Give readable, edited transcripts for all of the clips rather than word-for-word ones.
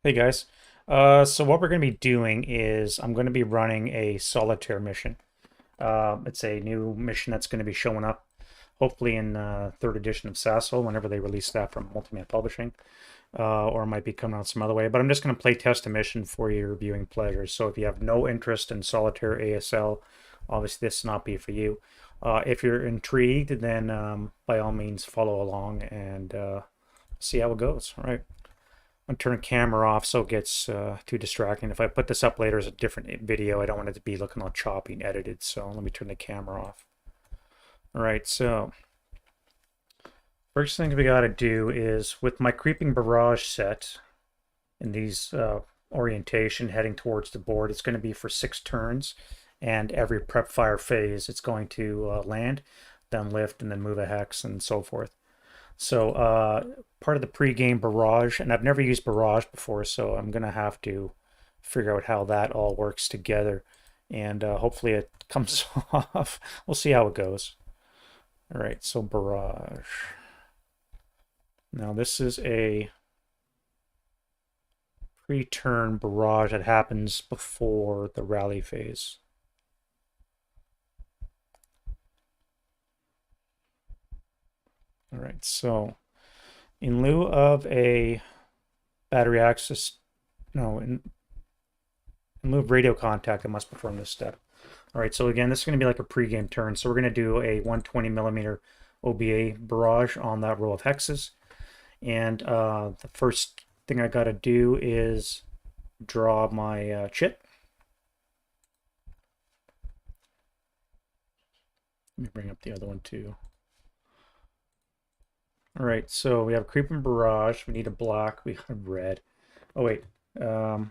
Hey guys. So what we're going to be doing is I'm going to be running a solitaire mission. It's a new mission that's going to be showing up hopefully in third edition of SASL whenever they release that from Multiman Publishing, or it might be coming out some other way. But I'm just going to play test a mission for your viewing pleasure. So if you have no interest in solitaire ASL, obviously this will not be for you. If you're intrigued, then by all means follow along and see how it goes. All right. I'm turn the camera off so it gets too distracting. If I put this up later as a different video, I don't want it to be looking all choppy and edited. So let me turn the camera off. All right, so first thing we got to do is with my creeping barrage set in these orientation heading towards the board, it's going to be for 6 turns, and every prep fire phase it's going to land, then lift, and then move a hex and so forth. So part of the pre-game barrage, and I've never used barrage before, so I'm gonna have to figure out how that all works together, and hopefully it comes off. We'll see how it goes. All right, so barrage. Now this is a pre-turn barrage that happens before the rally phase. All right, so in lieu of a battery access, no, in lieu of radio contact, I must perform this step. All right, so again, this is going to be like a pre-game turn. So we're going to do a 120 millimeter OBA barrage on that row of hexes. And the first thing I got to do is draw my chit. Let me bring up the other one too. All right, so we have creeping barrage. We need a black. We have red. Oh wait, I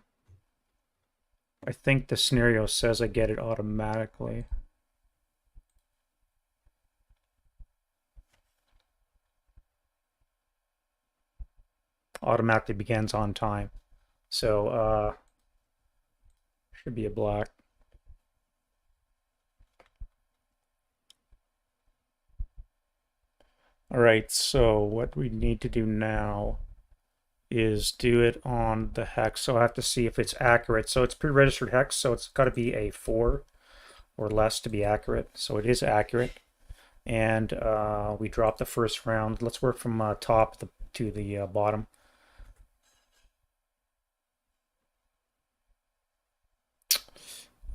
think the scenario says I get it automatically. Automatically begins on time. So should be a black. All right, so what we need to do now is do it on the hex. So I have to see if it's accurate. So it's pre-registered hex, so it's got to be a 4 or less to be accurate. So it is accurate. And we drop the first round. Let's work from top to the bottom.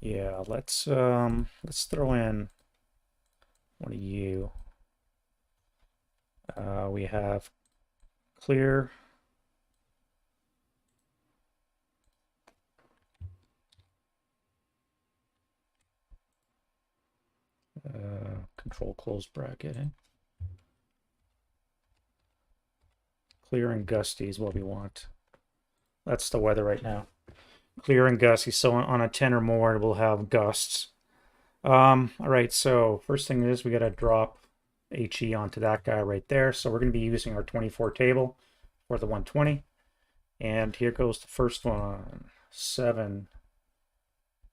Yeah, let's throw in one of you. We have clear. Control close bracket. Clear and gusty is what we want. That's the weather right now. Clear and gusty. So on a 10 or more, we'll have gusts. All right, so first thing is we got to drop HE onto that guy right there. So we're going to be using our 24 table for the 120. And here goes the first one. 7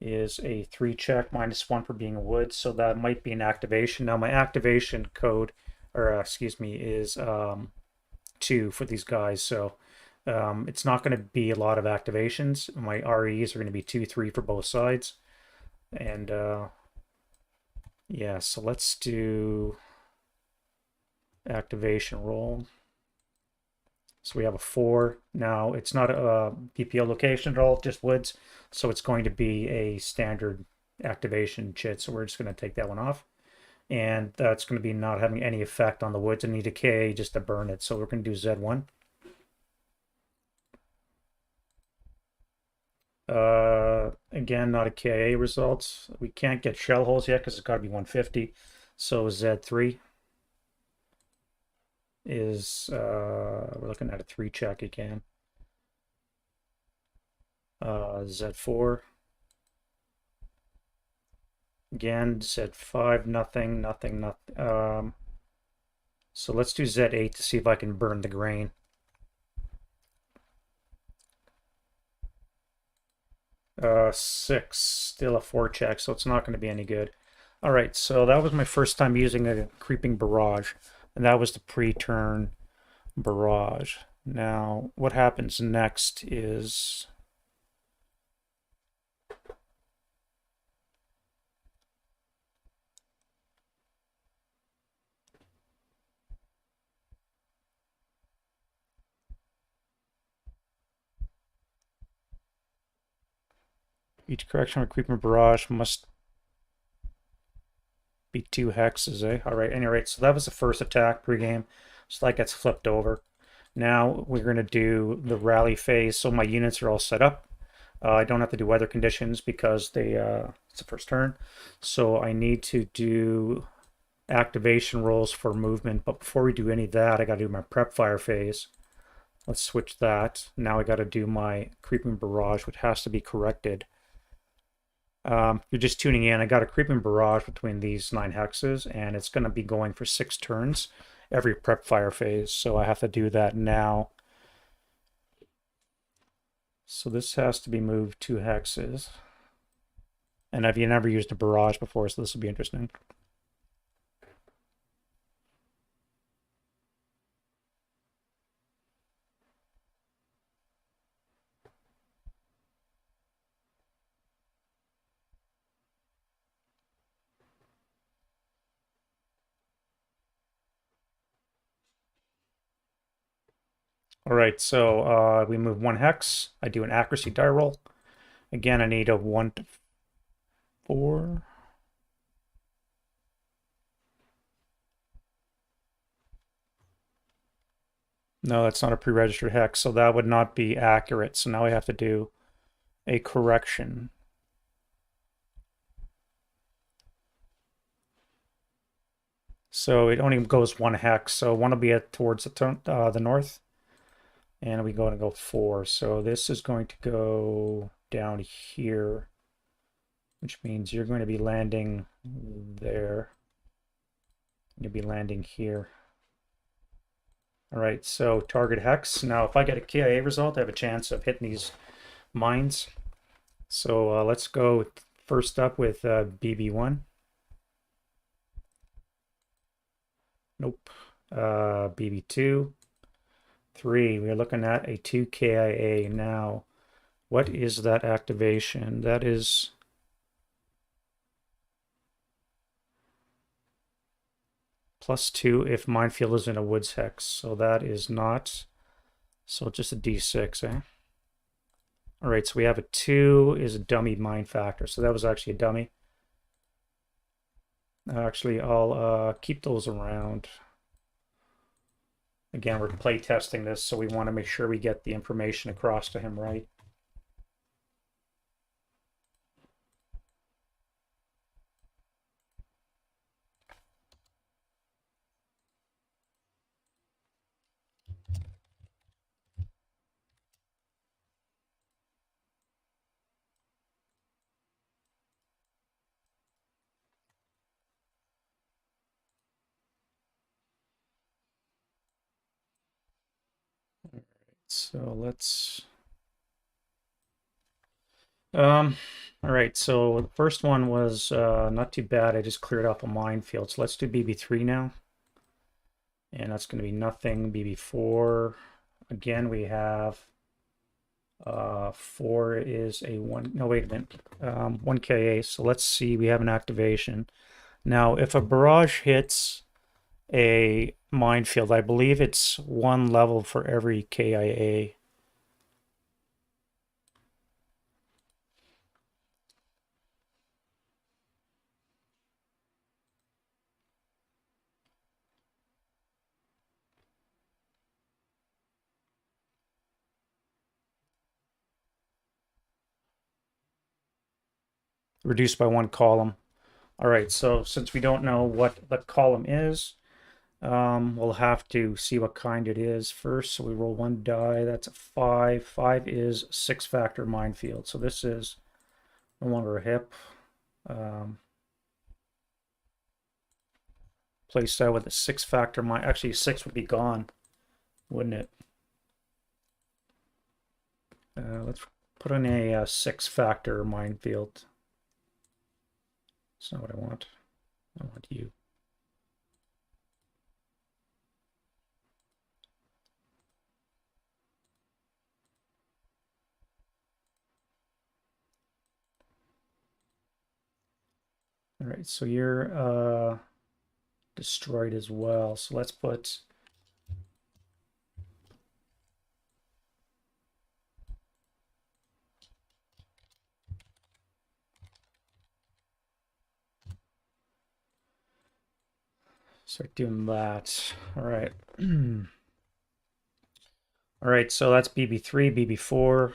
is a 3 check, -1 for being a wood. So that might be an activation. Now my activation code, or excuse me, is 2 for these guys. So it's not going to be a lot of activations. My REs are going to be 2, 3 for both sides. And yeah, so let's do activation roll. So we have a 4. Now it's not a PPO location at all, just woods. So it's going to be a standard activation chit. So we're just going to take that one off. And that's going to be not having any effect on the woods. And need a KA just to burn it. So we're going to do Z1. Again, not a KA results. We can't get shell holes yet because it's got to be 150. So Z3 is we're looking at a 3 check again. Z4 again, Z5 nothing, nothing. So let's do Z8 to see if I can burn the grain. Six, still a 4 check, so it's not going to be any good. All right, so that was my first time using a creeping barrage, and that was the pre-turn barrage. Now, what happens next is each correction of a creeper barrage must be 2 hexes, eh? All right, anyway, so that was the first attack pregame. So that gets flipped over. Now we're going to do the rally phase. So my units are all set up. I don't have to do weather conditions because it's the first turn. So I need to do activation rolls for movement. But before we do any of that, I got to do my prep fire phase. Let's switch that. Now I got to do my creeping barrage, which has to be corrected. You're just tuning in. I got a creeping barrage between these 9 hexes, and it's going to be going for 6 turns every prep fire phase. So I have to do that now. So this has to be moved 2 hexes. And I've never used a barrage before, so this will be interesting. All right, so we move 1 hex. I do an accuracy die roll. Again, I need a 1 to 4. No, that's not a pre-registered hex, so that would not be accurate. So now I have to do a correction. So it only goes 1 hex, so 1 will be towards the north. And we go 4. So this is going to go down here, which means you're going to be landing there. You'll be landing here. All right, so target hex. Now, if I get a KIA result, I have a chance of hitting these mines. So let's go first up with BB1. Nope. BB2. 3. We're looking at a 2 KIA. Now, what is that activation? That is +2 if minefield is in a woods hex. So that is not. So just a D6, eh? All right, so we have a 2 is a dummy mine factor. So that was actually a dummy. Actually, I'll keep those around. Again, we're play testing this, so we want to make sure we get the information across to him right. So let's all right, so the first one was not too bad. I just cleared off a minefield. So let's do BB3 now. And that's going to be nothing. BB4. Again, we have 4 is a 1. No, wait a minute. 1 KA. So let's see. We have an activation. Now, if a barrage hits a minefield, I believe it's 1 level for every KIA. Reduced by 1 column. All right, so since we don't know what the column is, we'll have to see what kind it is first. So we roll 1 die. That's a 5. 5 is 6-factor minefield. So this is no longer a hip. Placed out with a 6-factor mine. Actually, 6 would be gone, wouldn't it? Let's put in a 6-factor minefield. That's not what I want. I want you. All right, so you're destroyed as well. So let's put start doing that. All right. All right, so that's BB3, BB4,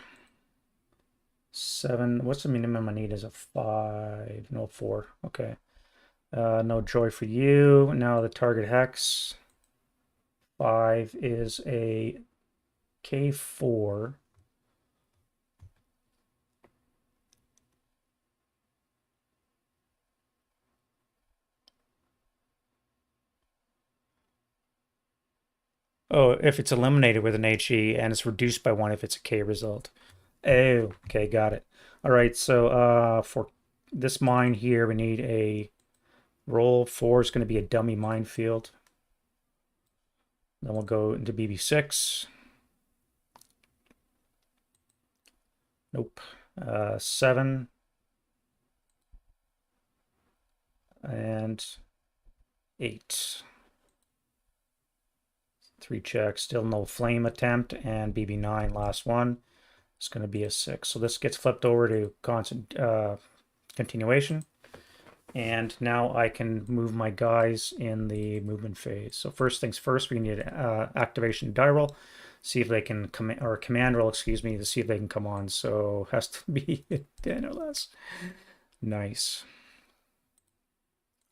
7. What's the minimum I need is a 5, no 4. Okay. No joy for you. Now the target hex 5 is a K4. Oh, if it's eliminated with an HE and it's reduced by 1 if it's a K result. Oh, okay, got it. All right, so for this mine here, we need a roll 4 is going to be a dummy minefield. Then we'll go into BB6. Nope. 7. And 8. 3 checks, still no flame attempt, and BB9, last one. It's going to be a 6. So this gets flipped over to constant continuation. And now I can move my guys in the movement phase. So first things first, we need activation die roll. See if they can command roll, excuse me, to see if they can come on. So has to be 10 or less. Nice.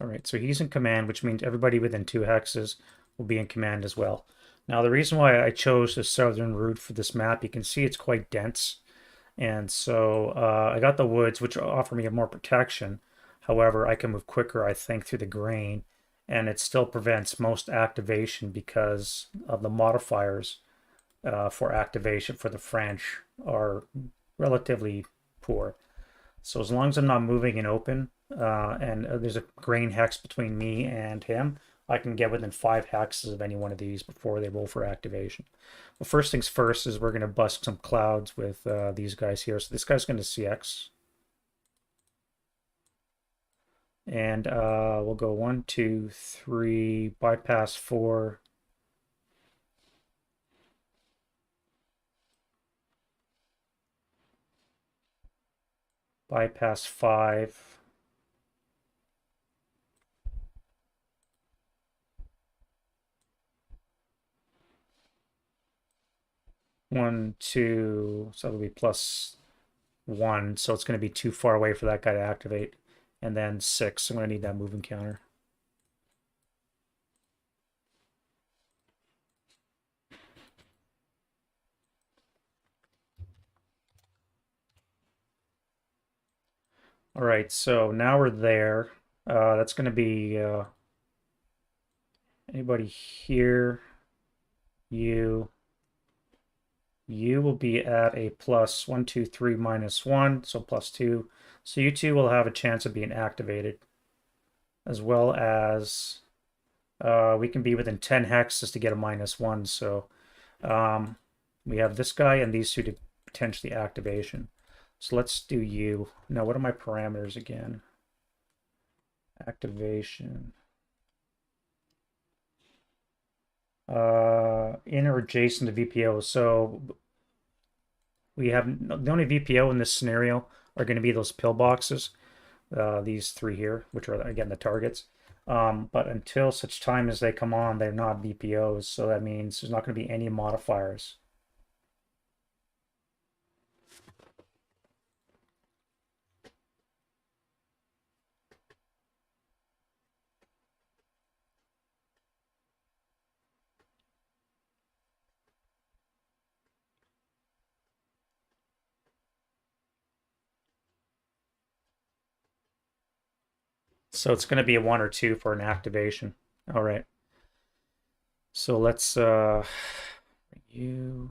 All right, so he's in command, which means everybody within 2 hexes will be in command as well. Now, the reason why I chose the southern route for this map, you can see it's quite dense. And so I got the woods, which offer me more protection. However, I can move quicker, I think, through the grain, and it still prevents most activation because of the modifiers for activation for the French are relatively poor. So as long as I'm not moving in open, and there's a grain hex between me and him, I can get within 5 hexes of any one of these before they roll for activation. Well, first things first is we're going to bust some clouds with these guys here. So this guy's going to CX. And we'll go 1, 2, 3, bypass 4. Bypass 5. One, 2, so it'll be +1, so it's going to be too far away for that guy to activate. And then 6, I'm going to need that moving counter. All right, so now we're there. That's going to be anybody here. You will be at a +1, 2, 3, -1, so +2. So you two will have a chance of being activated, as well as we can be within 10 hexes to get a -1. So we have this guy and these two to potentially activation. So let's do you. Now, what are my parameters again? Activation. In or adjacent to VPO. So we have the only VPO in this scenario are going to be those pillboxes, these 3 here, which are again the targets. But until such time as they come on, they're not VPOs. So that means there's not going to be any modifiers. So it's going to be a 1 or 2 for an activation. All right. So let's you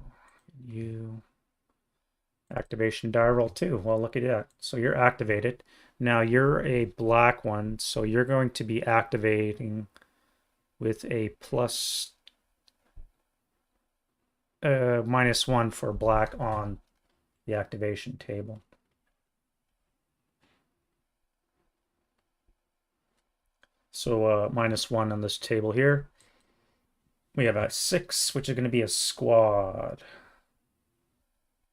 activation die roll 2. Well, look at that. So you're activated. Now you're a black one, so you're going to be activating with a plus -1 for black on the activation table. So -1 on this table here. We have a 6, which is going to be a squad.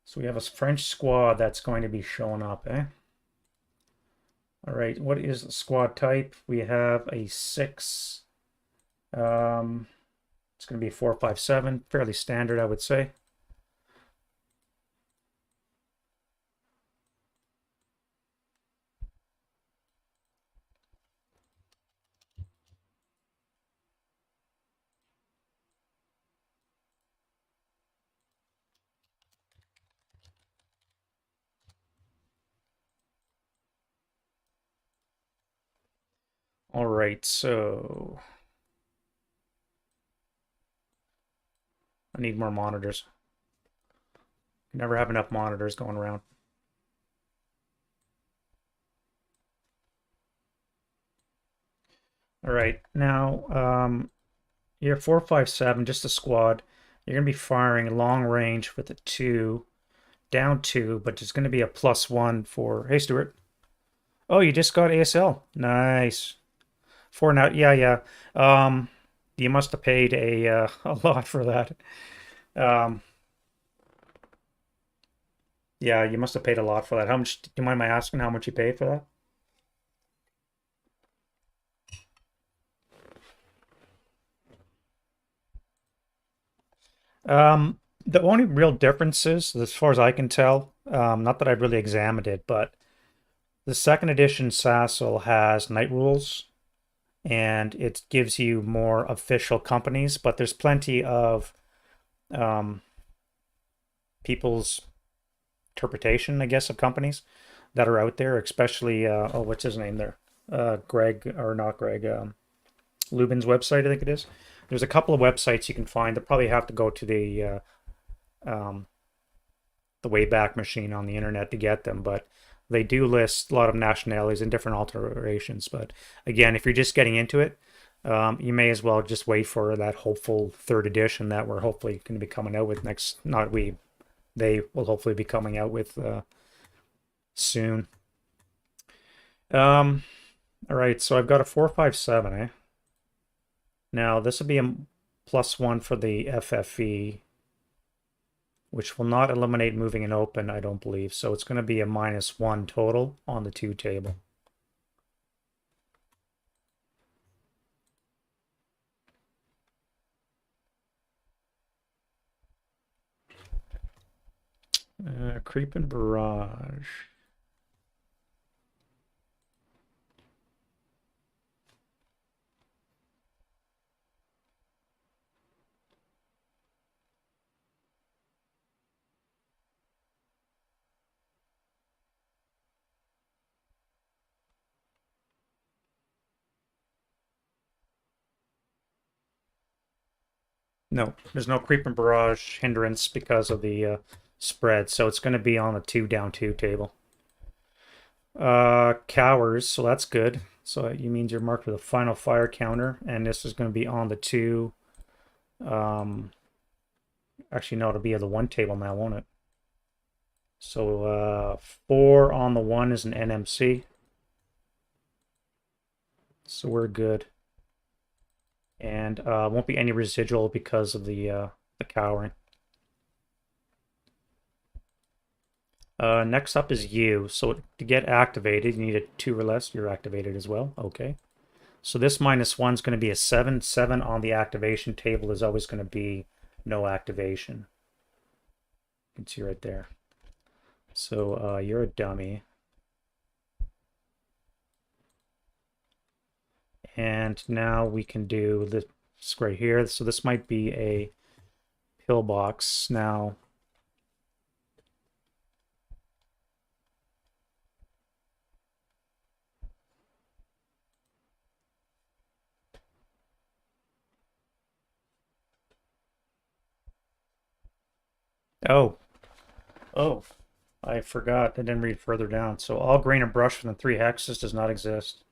So we have a French squad that's going to be showing up, eh? All right, what is the squad type? We have a 6. It's going to be 457, fairly standard, I would say. All right, so I need more monitors. Never have enough monitors going around. All right, now you're 457, just a squad. You're gonna be firing long range with a 2, down 2, but there's gonna be a +1 for. Hey, Stuart. Oh, you just got ASL. Nice. Four now. Yeah, yeah. You must have paid a lot for that. Um, yeah, you must have paid a lot for that. How much? Do you mind my asking how much you paid for that? The only real difference is, as far as I can tell, not that I've really examined it, but the second edition SASL has night rules and it gives you more official companies, but there's plenty of um, people's interpretation, I guess, of companies that are out there, especially, oh, what's his name there? Greg, or not Greg, Lubin's website, I think it is. There's a couple of websites you can find. They'll probably have to go to um, the Wayback Machine on the internet to get them, but they do list a lot of nationalities and different alterations. But again, if you're just getting into it, you may as well just wait for that hopeful third edition that we're hopefully going to be coming out with next. Not we, they will hopefully be coming out with soon. Um, all right, so I've got a 457, eh? Now this will be a +1 for the FFE, which will not eliminate moving and open, I don't believe. So it's going to be a -1 total on the 2 table. Creeping Barrage. No, there's no Creeping Barrage hindrance because of the spread, so it's going to be on the 2 down 2 table. Cowers, so that's good. So you means you're marked with a final fire counter, and this is going to be on the 2. Actually, no, it'll be at the 1 table now, won't it? So 4 on the 1 is an NMC. So we're good. And won't be any residual because of the cowering. Next up is you. So to get activated, you need a 2 or less. You're activated as well. Okay. So this -1 is going to be a 7. 7 on the activation table is always going to be no activation. You can see right there. So you're a dummy. And now we can do this right here. So this might be a pillbox. Now, oh, oh, I forgot. I didn't read further down. So all grain and brush from the 3 hexes does not exist.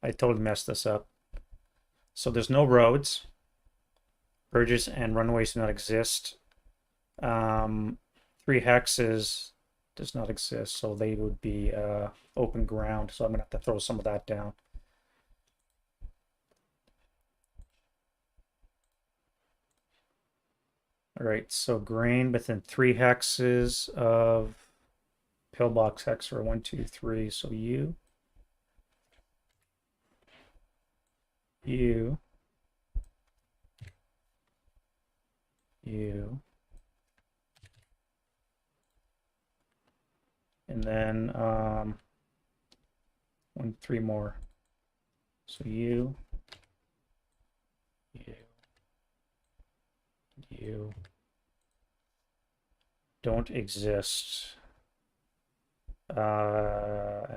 I totally messed this up. So there's no roads. Bridges and runways do not exist. 3 hexes does not exist, so they would be open ground. So I'm gonna have to throw some of that down. All right, so grain within 3 hexes of pillbox hex are 1, 2, 3. So you, you, you, and then 1, 3 more. So you, you don't exist. And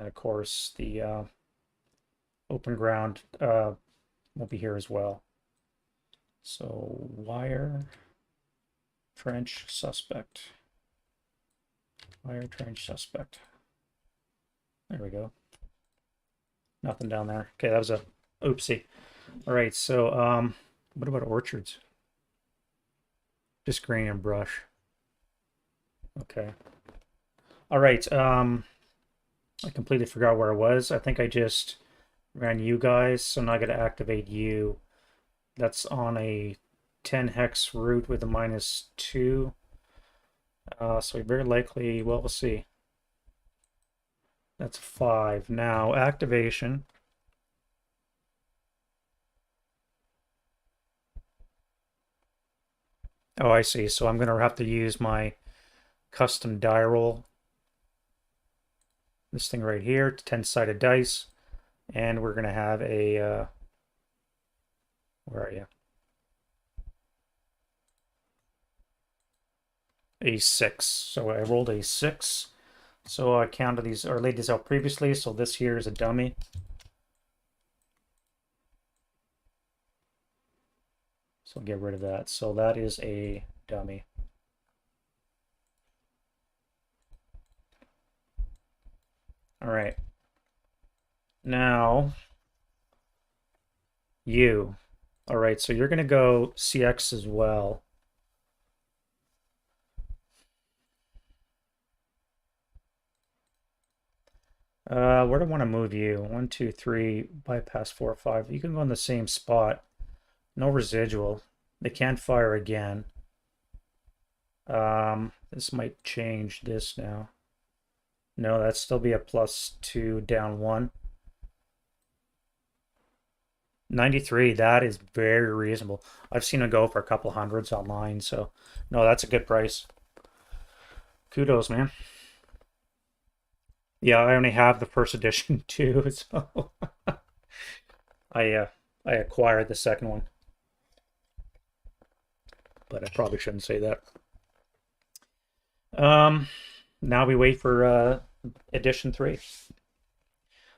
of course, the open ground won't be here as well. So wire, trench, suspect. Wire, trench, suspect. There we go. Nothing down there. Okay, that was a oopsie. All right, so what about orchards? Just grain and brush. Okay. All right, I completely forgot where I was. I think I just ran you guys, so now I gotta activate you. That's on a 10 hex route with a -2. So we very likely, well, we'll see. That's 5. Now, activation. Oh, I see. So I'm going to have to use my custom die roll. This thing right here, 10-sided dice. And we're going to have a, where are you? A 6. So I rolled a 6. So I counted these, or laid these out previously. So this here is a dummy. So get rid of that. So that is a dummy. All right. Now, you. All right, so you're going to go CX as well. Where do I want to move you? 1, 2, 3, bypass 4, 5. You can go in the same spot. No residual. They can't fire again. This might change this now. No, that'd still be a +2, down 1. 93, that is very reasonable. I've seen it go for a couple hundreds online, so no, that's a good price. Kudos, man. Yeah, I only have the first edition too, so I acquired the second one. But I probably shouldn't say that. Now we wait for edition 3.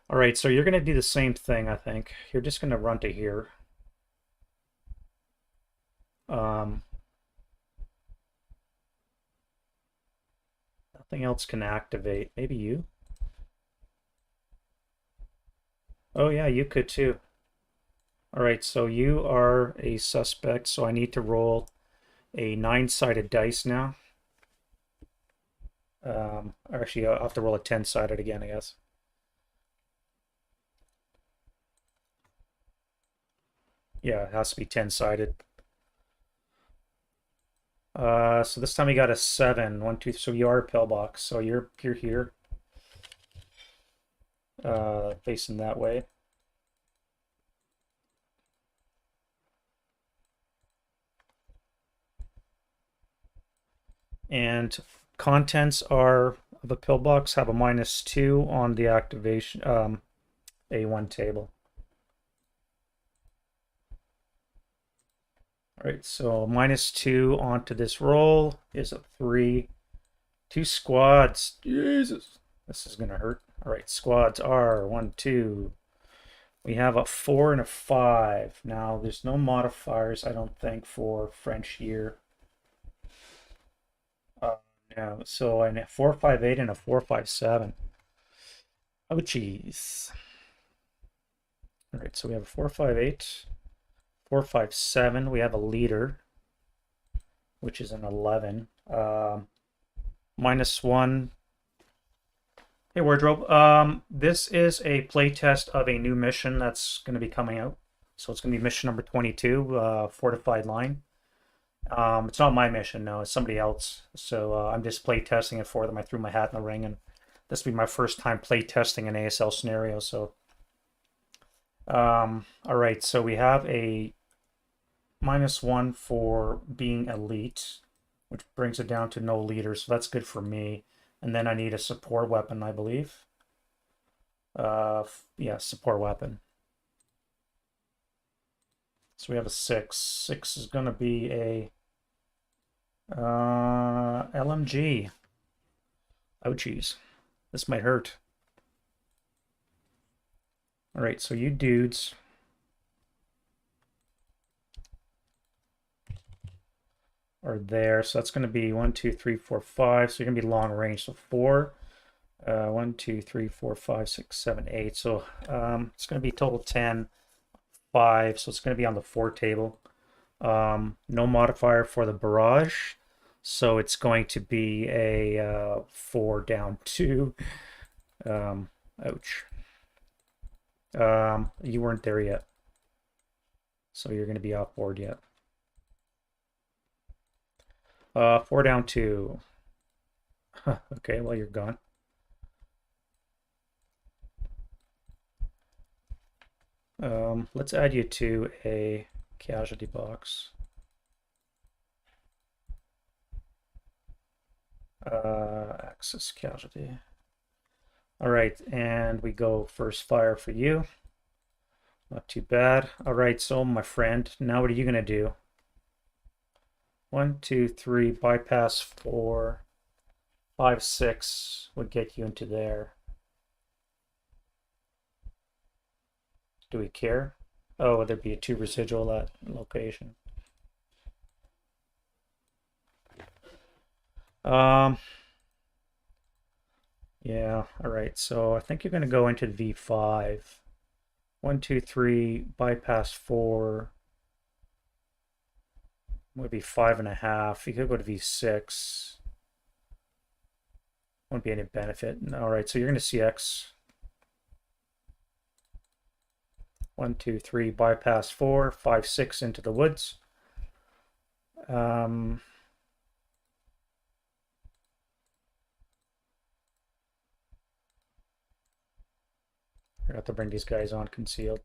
All right, so you're going to do the same thing, I think. You're just going to run to here. Nothing else can activate. Maybe you? Oh yeah, you could too. All right, so you are a suspect, so I need to roll a 9-sided dice now. Actually, I'll have to roll a 10-sided again, I guess. Yeah, it has to be 10-sided. So this time we got a 7. 1, 2, so you are a pillbox, so you're here. Facing that way. And contents are of a pillbox have a -2 on the activation A1 table. All right, so -2 onto this roll is a 3. 2 squads. Jesus, this is gonna hurt. All right, squads are 1, 2. We have a 4 and a 5. Now, there's no modifiers, I don't think, for French year. No, so a 4, 5, 8 and a 4, 5, 7. Oh, geez. All right, so we have a 4, 5, 8, 4, 5, 7. We have a leader, which is an 11. -1. Hey, Wardrobe. This is a playtest of a new mission that's going to be coming out. So it's going to be mission number 22, Fortified Line. It's not my mission, no. It's somebody else. So I'm just play testing it for them. I threw my hat in the ring, and this will be my first time play testing an ASL scenario. So, all right. So we have a -1 for being elite, which brings it down to no leader. So that's good for me. And then I need a support weapon, I believe. Yeah, support weapon. So we have a 6. 6 is going to be a LMG. Ouchies. This might hurt. All right, so you dudes are there. So that's going to be 1, 2, 3, 4, 5. So you're going to be long range. So 4, 1, 2, 3, 4, 5, 6, 7, 8. So it's going to be total 10, 5. So it's going to be on the 4 table. No modifier for the barrage. So it's going to be a 4 down 2. Ouch. You weren't there yet. So you're going to be off board yet. 4 down 2. Okay, well, you're gone. Let's add you to a casualty box. Access casualty. All right, and we go first fire for you. Not too bad. All right, so my friend, now what are you gonna do? 1, 2, 3, bypass 4, 5, 6 would get you into there. Do we care? Oh, there'd be a 2 residual at location. Yeah, all right, so I think you're gonna go into V5. 1, 2, 3, bypass 4. Would be 5.5. You could go to V6. Won't be any benefit. All right, so you're going to CX. 1, 2, 3, bypass 4, 5, 6 into the woods. I have to bring these guys on concealed.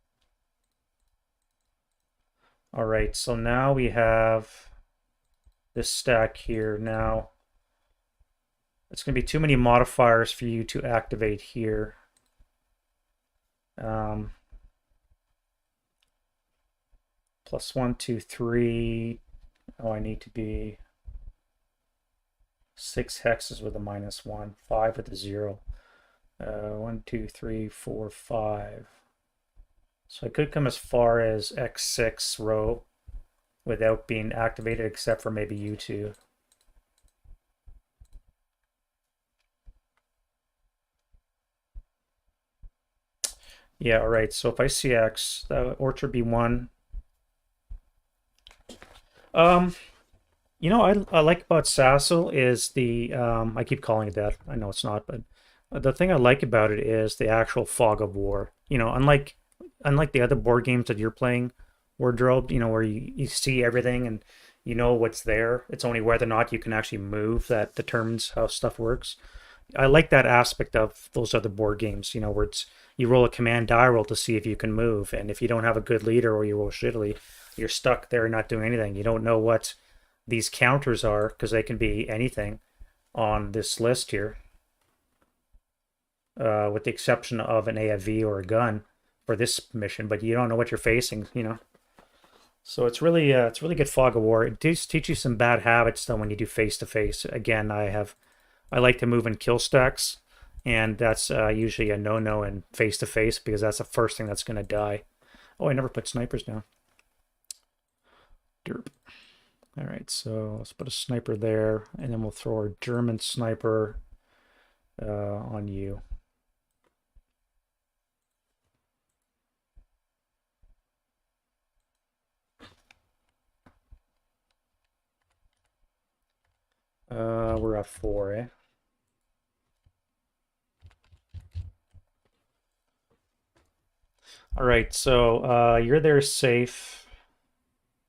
All right, so now we have this stack here. Now, it's going to be too many modifiers for you to activate here. +1, 2, 3. Oh, I need to be 6 hexes with a -1, 5 with a 0. 1, 2, 3, 4, 5. So I could come as far as X6 row without being activated, except for maybe you two. Yeah, all right. So if I CX, Orchard B1. I like about SASL is the I keep calling it that. I know it's not, but the thing I like about it is the actual fog of war. Unlike the other board games that you're playing, Wardrobe, where you see everything and you know what's there. It's only whether or not you can actually move that determines how stuff works. I like that aspect of those other board games, where it's you roll a command die roll to see if you can move, and if you don't have a good leader or you roll shittily, you're stuck there not doing anything. You don't know what these counters are because they can be anything on this list here, with the exception of an AFV or a gun for this mission, but you don't know what you're facing. So it's really good fog of war. It does teach you some bad habits though when you do face to face. Again, I like to move in kill stacks, and that's usually a no-no in face to face because that's the first thing that's going to die. Oh, I never put snipers down. Derp. All right, so let's put a sniper there, and then we'll throw our German sniper on you. We're at 4, eh? All right, so you're there safe.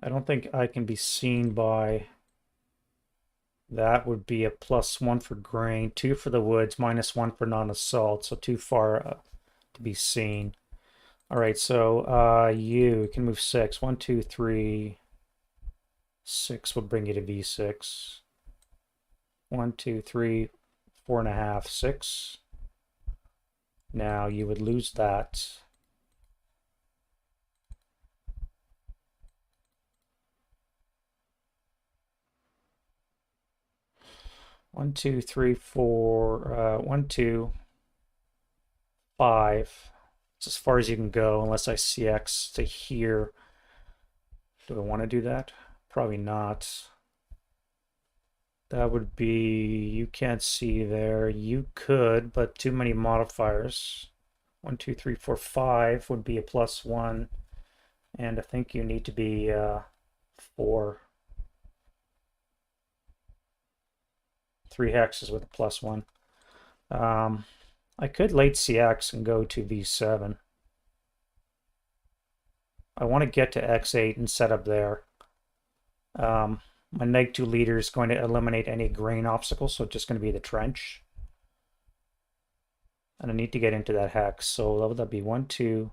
I don't think I can be seen by... That would be a +1 for grain, 2 for the woods, -1 for non-assault, so too far to be seen. All right, so you can move 6. 1, 2, 3, 6 will bring you to V6. 1, 2, 3, 4.5, 6. Now you would lose that. One, two, three, four, 1, 2, 5. It's as far as you can go unless I CX to here. Do I want to do that? Probably not. That would be, you can't see there. You could, but too many modifiers. 1, 2, 3, 4, 5 would be a +1. And I think you need to be 4. 3 hexes with a +1. I could late CX and go to V7. I want to get to X8 and set up there. My -2 leader is going to eliminate any grain obstacles, so it's just going to be the trench. And I need to get into that hex, so what would that be? 1, 2.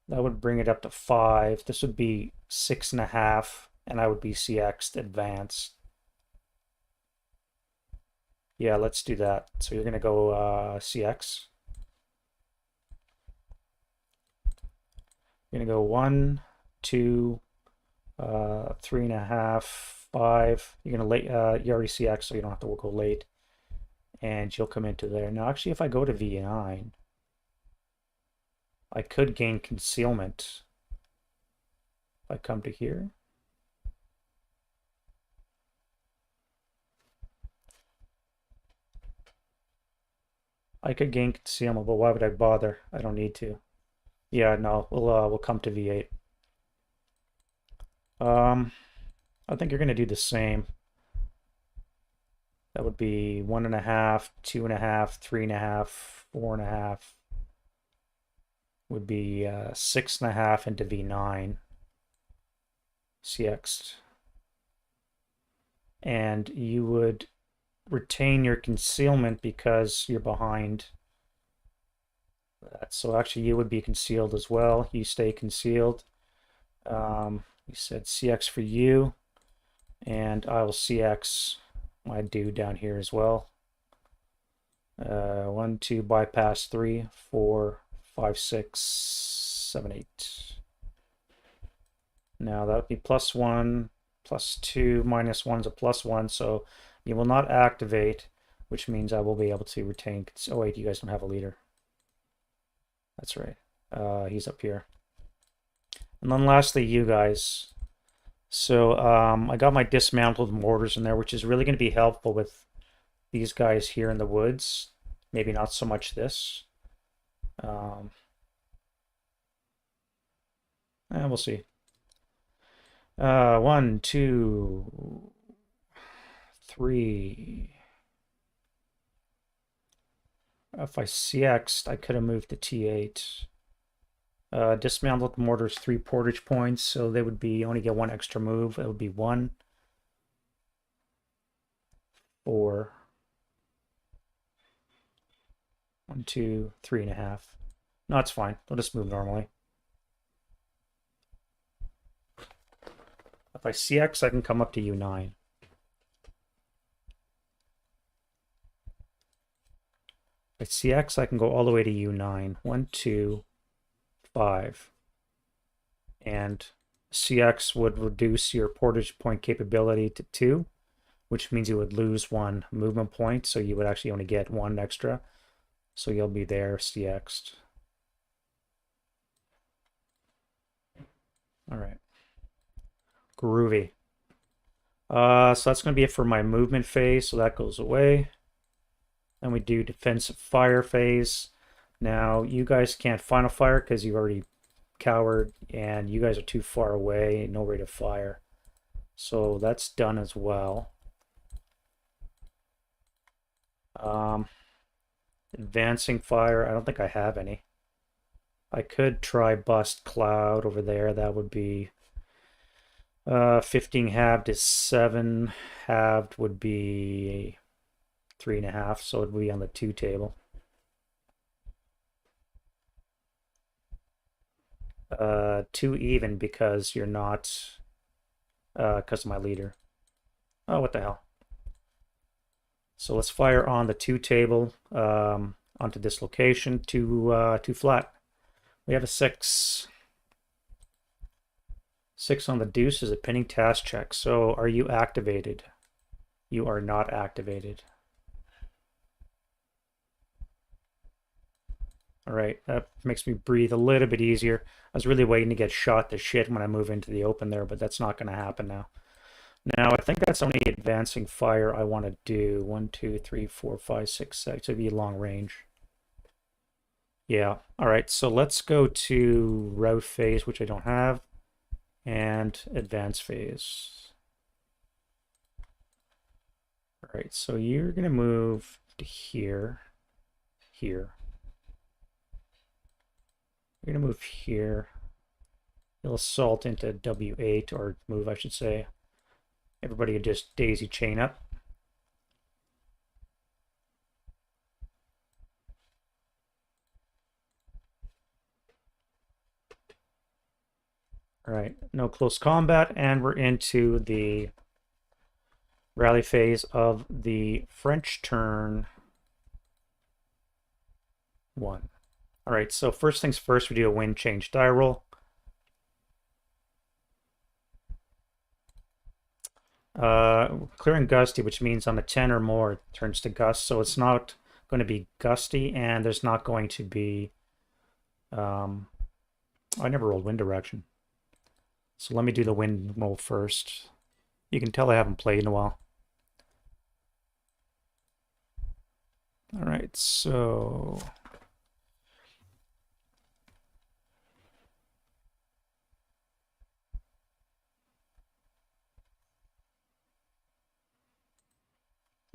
That would bring it up to 5. This would be 6.5, and I would be CX'd advanced. Yeah, let's do that. So you're going to go CX. You're going to go 1, 2, 3.5, 5. You're going to late, you already CX, so you don't have to go late. And you'll come into there. Now, actually, if I go to V9, I could gain concealment. If I come to here. I could gain concealment, but why would I bother? I don't need to. Yeah, no, we'll come to V8. I think you're gonna do the same. That would be 1.5, 2.5, 3.5, 4.5. Would be 6.5 into V9. CX. And you would retain your concealment because you're behind that. So actually you would be concealed as well. You stay concealed. We said CX for you, and I will CX my dude down here as well. 1, 2, bypass 3, 4, 5, 6, 7, 8. Now that would be +1, +2, -1's a +1, so you will not activate, which means I will be able to retain. Oh wait, you guys don't have a leader. That's right. He's up here. And then lastly, you guys. So I got my dismantled mortars in there, which is really going to be helpful with these guys here in the woods. Maybe not so much this. And we'll see. 1, 2, 3. If I CX'd, I could have moved to T8. Dismantled mortars 3 portage points, so they would be only get 1 extra move. It would be 1, 4, 1, 2, 3.5. No, it's fine. They'll just move normally. If I CX, I can come up to U9. If I CX, I can go all the way to U9. 1, 2, 5. And CX would reduce your portage point capability to 2, which means you would lose 1 movement point, so you would actually only get 1 extra. So you'll be there CX'd. All right. Groovy. So that's going to be it for my movement phase, so that goes away. Then we do defensive fire phase. Now, you guys can't final fire because you already cowered, and you guys are too far away, no rate of fire. So that's done as well. Advancing fire, I don't think I have any. I could try bust cloud over there. That would be 15 halved is 7. Halved would be 3.5, so it would be on the 2 table. 2 even because you're not, because of my leader. Oh, what the hell. So let's fire on the 2 table onto this location to flat. We have a 6. 6 on the deuce is a pinning task check. So are you activated? You are not activated. All right, that makes me breathe a little bit easier. I was really waiting to get shot to shit when I move into the open there, but that's not going to happen now. Now, I think that's only advancing fire I want to do. 1, 2, 3, 4, 5, 6, 7. So it'd be long range. Yeah. All right. So let's go to route phase, which I don't have, and advance phase. All right. So you're going to move to here, here. You're going to move here. You'll assault into W8, or move, I should say. Everybody would just daisy chain up. All right, no close combat, and we're into the rally phase of the French turn 1. All right, so first things first, we do a wind change die roll. Clearing gusty, which means on a 10 or more, it turns to gust. So it's not going to be gusty, and there's not going to be. I never rolled wind direction. So let me do the wind roll first. You can tell I haven't played in a while. All right, so.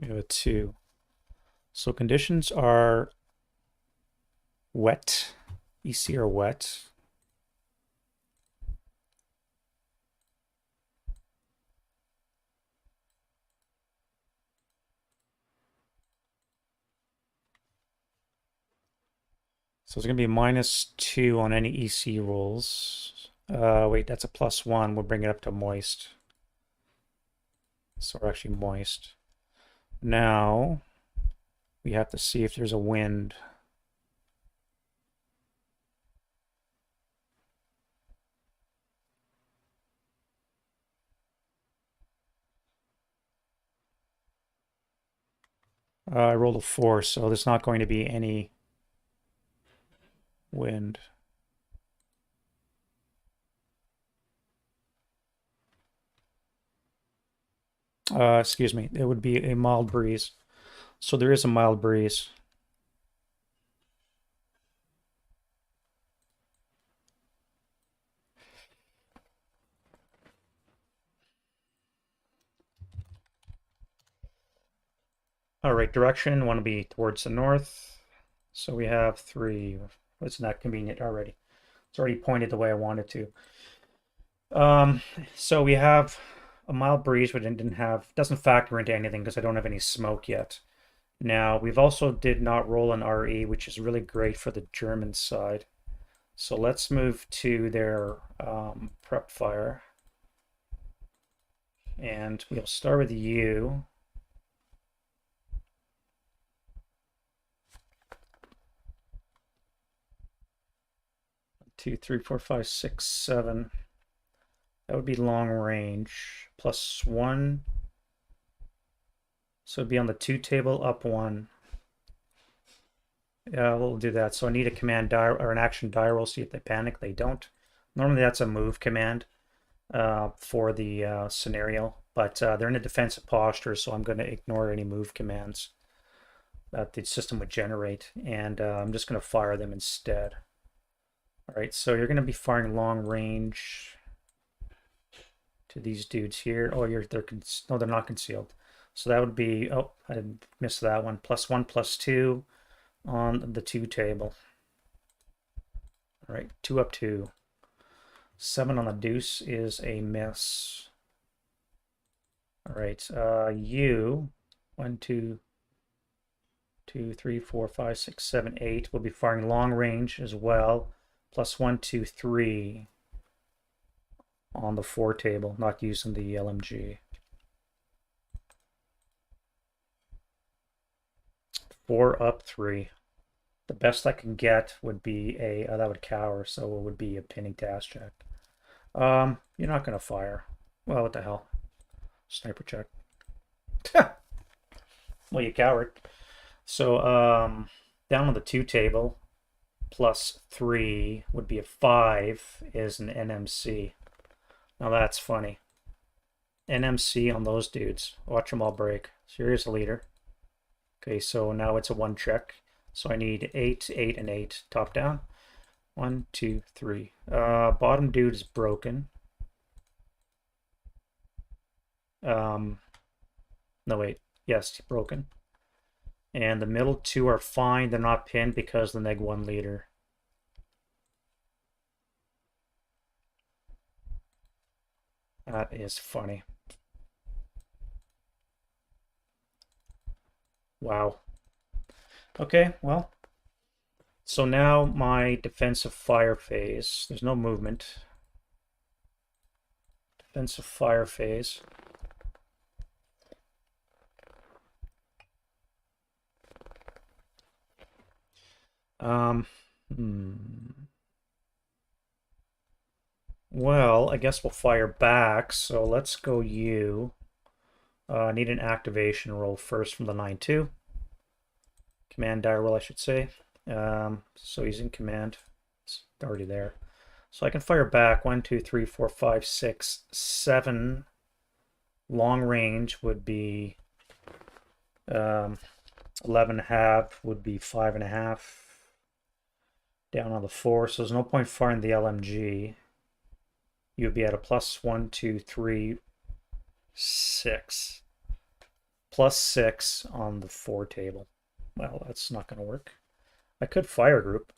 We have a 2. So conditions are wet. EC are wet. So it's going to be -2 on any EC rolls. Wait, that's a +1. We'll bring it up to moist. So we're actually moist. Now we have to see if there's a wind. I rolled a 4, so there's not going to be any wind. Excuse me, it would be a mild breeze. So there is a mild breeze. All right, direction, want to be towards the north. So we have 3. It's not convenient already. It's already pointed the way I wanted to. So we have a mild breeze, but it doesn't factor into anything because I don't have any smoke yet. Now, we've also did not roll an RE, which is really great for the German side. So let's move to their prep fire. And we'll start with you. 2, 3, 4, 5, 6, 7. That would be long range. +1. So it'd be on the 2 table, up 1. Yeah, we'll do that. So I need a command die or an action die roll. See if they panic. They don't. Normally that's a move command for the scenario, but they're in a defensive posture, so I'm going to ignore any move commands that the system would generate, and I'm just going to fire them instead. All right, so you're going to be firing long range to these dudes here. Oh, no, they're not concealed. So that would be, oh, I missed that one. +1, +2 on the 2 table. All right, 2 up 2. 7 on the deuce is a miss. All right, you, 1, 2, 2, 3, 4, 5, 6, 7, 8. We'll be firing long range as well. Plus 1, 2, 3 on the 4 table, not using the LMG. 4 up 3. The best I can get would be a that would cower, so it would be a pinning task check. You're not gonna fire. Well, what the hell? Sniper check. Well, you coward. So down on the 2 table, plus 3 would be a 5 is an NMC. Now that's funny. NMC on those dudes. Watch them all break. So here's the leader. Okay, so now it's a 1 check. So I need 8, 8, and 8 top down. 1, 2, 3. Bottom dude is broken. No, wait. Yes, broken. And the middle 2 are fine. They're not pinned because the neg 1 leader. That is funny. Wow. Okay, well. So now my defensive fire phase. There's no movement. Defensive fire phase. Well, I guess we'll fire back. So let's go you. Need an activation roll first from the 9-2. Command die roll, I should say. So he's in command. It's already there. So I can fire back 1, 2, 3, 4, 5, 6, 7. Long range would be 11.5 would be 5.5. Down on the 4, so there's no point firing the LMG. You'd be at a plus 1, 2, 3, 6. Plus 6 on the 4 table. Well, that's not going to work. I could fire group.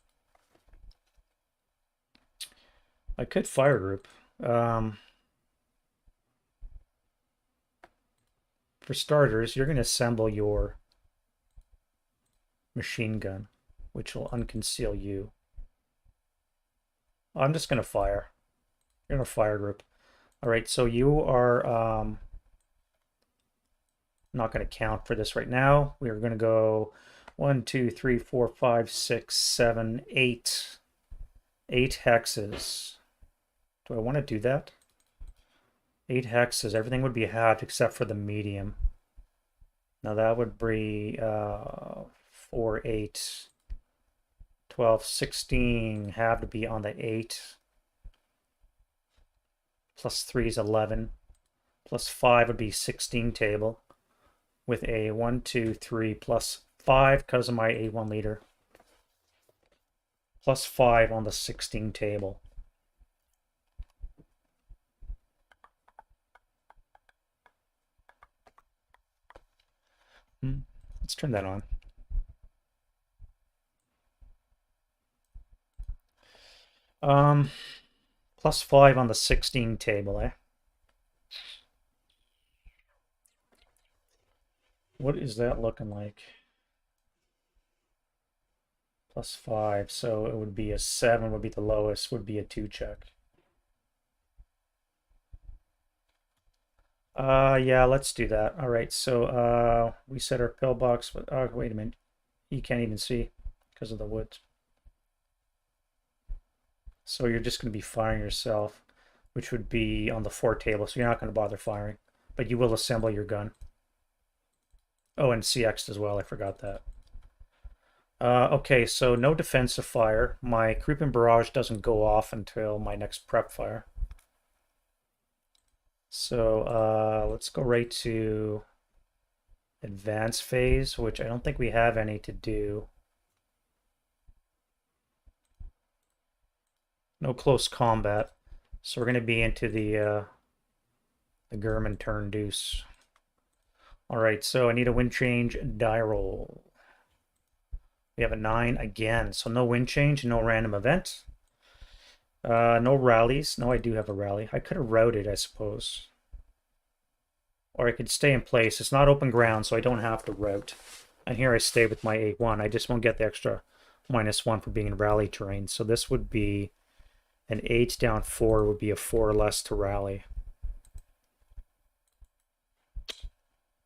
For starters, you're going to assemble your machine gun, which will unconceal you. I'm just going to fire. You're going to fire group. All right, so you are not going to count for this right now. We are going to go 1, 2, 3, 4, 5, 6, 7, 8. 8 hexes. Do I want to do that? 8 hexes. Everything would be halved except for the medium. Now that would be 4, 8, 12, 16. Have to be on the 8. Plus 3 is 11. Plus 5 would be 16 table. With a 1, 2, 3 plus 5 because of my A1 leader. Plus 5 on the 16 table. Let's turn that on. Plus 5 on the 16 table, eh? What is that looking like? Plus 5, so it would be a 7 would be the lowest, would be a 2 check. Yeah, let's do that. All right, so we set our pillbox, but oh, wait a minute. You can't even see because of the woods. So you're just going to be firing yourself, which would be on the 4 table, so you're not going to bother firing, but you will assemble your gun. Oh, and CX'd as well, I forgot that. Okay, so no defensive fire. My creeping barrage doesn't go off until my next prep fire. So let's go right to advanced phase, which I don't think we have any to do. No close combat. So we're going to be into the German turn deuce. All right, so I need a wind change die roll. We have a 9 again, so no wind change, no random event. No rallies. No, I do have a rally. I could have routed, I suppose. Or I could stay in place. It's not open ground, so I don't have to route. And here I stay with my 8-1. I just won't get the extra -1 for being in rally terrain. So this would be an 8 down 4 would be a 4 less to rally.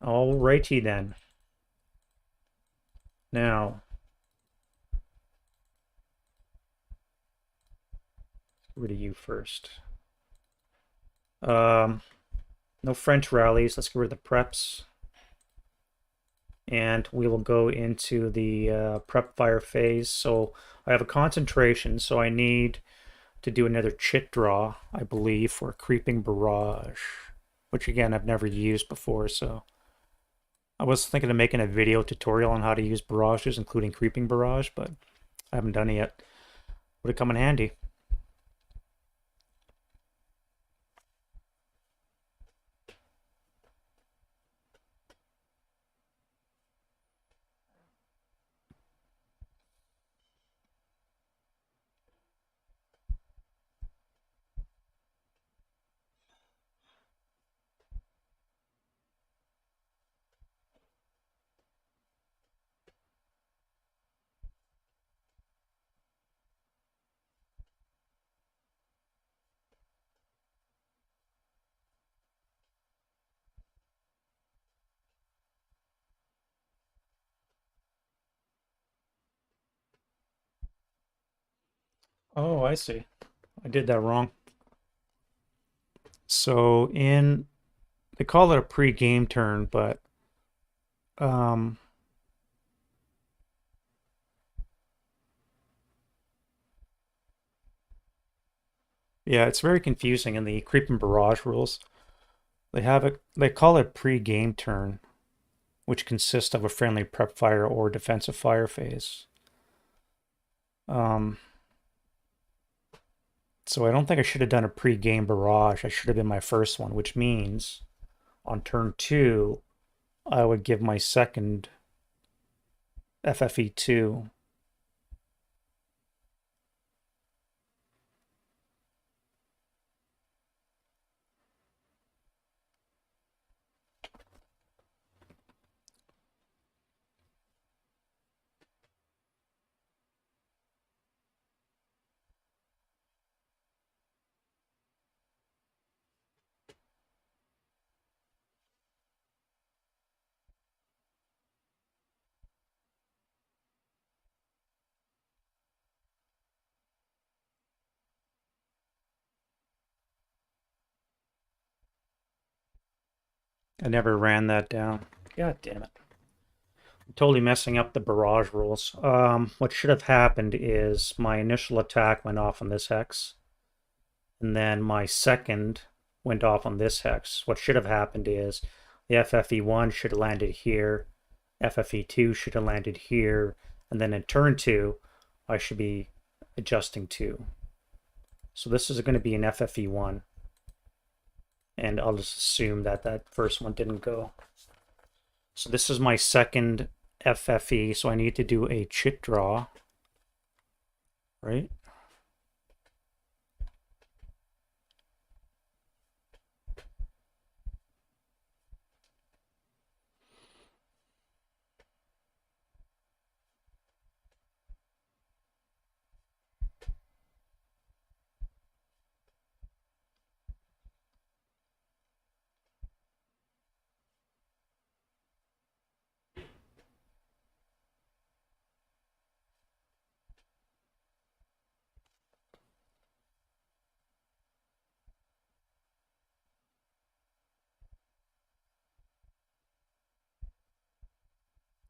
Alrighty then. Now, get rid of you first. No French rallies. Let's get rid of the preps. And we will go into the prep fire phase. So I have a concentration, so I need to do another chit draw, I believe, for Creeping Barrage, which again, I've never used before, so I was thinking of making a video tutorial on how to use barrages, including Creeping Barrage, but I haven't done it yet. Would it come in handy? Oh, I see. I did that wrong. So they call it a pre-game turn, but um, yeah, it's very confusing in the Creeping Barrage rules. They call it pre-game turn, which consists of a friendly prep fire or defensive fire phase. Um, so I don't think I should have done a pre-game barrage. I should have been my first one, which means on turn 2, I would give my second FFE2. I never ran that down. God damn it. I'm totally messing up the barrage rules. What should have happened is my initial attack went off on this hex, and then my second went off on this hex. What should have happened is the FFE1 should have landed here, FFE2 should have landed here, and then in turn 2, I should be adjusting 2. So this is going to be an FFE1, and I'll just assume that that first one didn't go. So this is my second FFE, so I need to do a chit draw, right?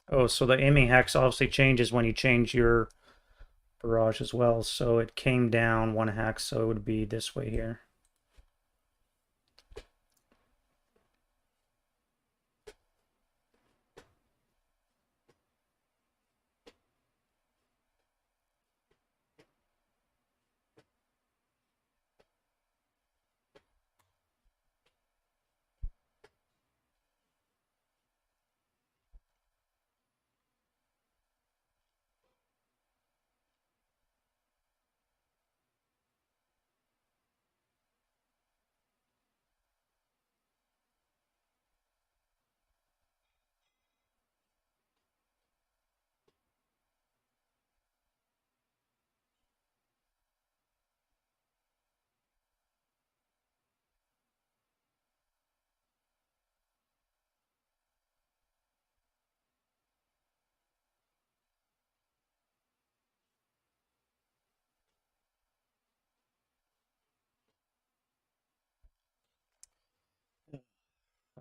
Oh, so the aiming hex obviously changes when you change your barrage as well. So it came down 1 hex, so it would be this way here.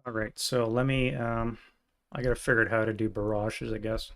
All right, so let me, I gotta figure out how to do barrages, I guess.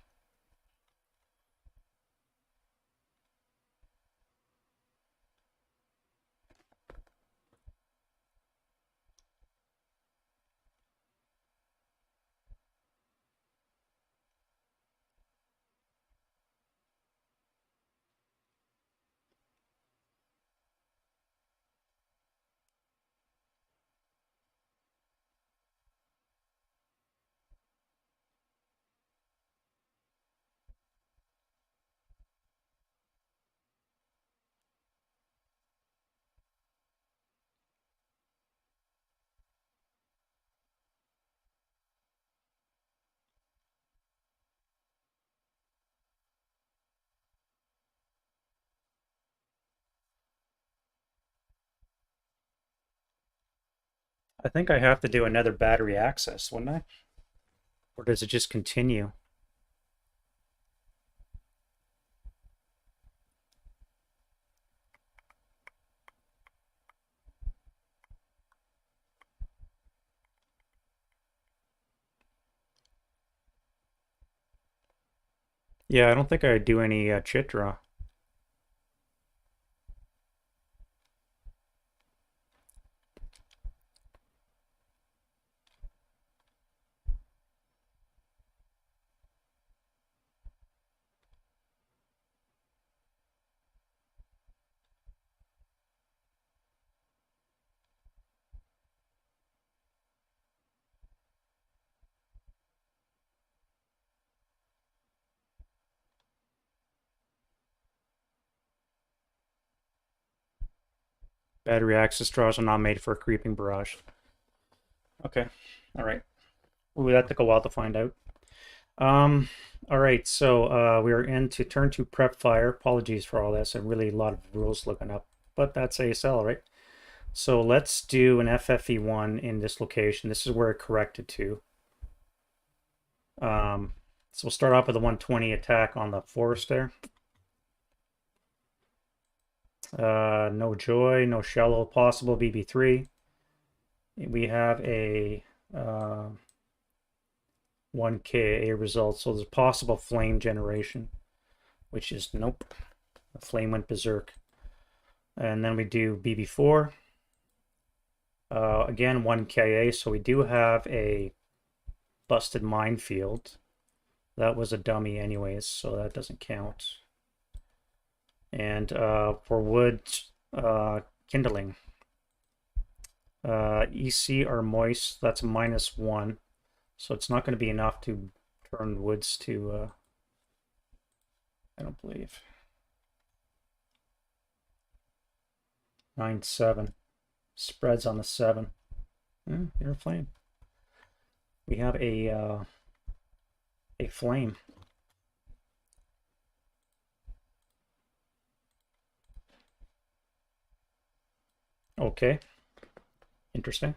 I think I have to do another battery access, wouldn't I? Or does it just continue? Yeah, I don't think I do any chit draw. Battery access draws are not made for a creeping barrage. Okay, all right. Ooh, that took a while to find out. Um, all right, so we're into turn two prep fire. Apologies for all this. And really a lot of rules looking up, but that's ASL, right? So let's do an FFE1 in this location. This is where it corrected to. So we'll start off with a 120 attack on the forest there. No joy, no shallow possible BB3. We have a 1 KA result, so there's possible flame generation, which is nope. The flame went berserk. And then we do BB4. Again, 1 KA, so we do have a busted minefield. That was a dummy anyways, so that doesn't count. And for wood kindling, EC are moist, that's -1. So it's not going to be enough to turn woods to, I don't believe. 9-7. Spreads on the 7. You're a flame. We have a flame. Okay. Interesting.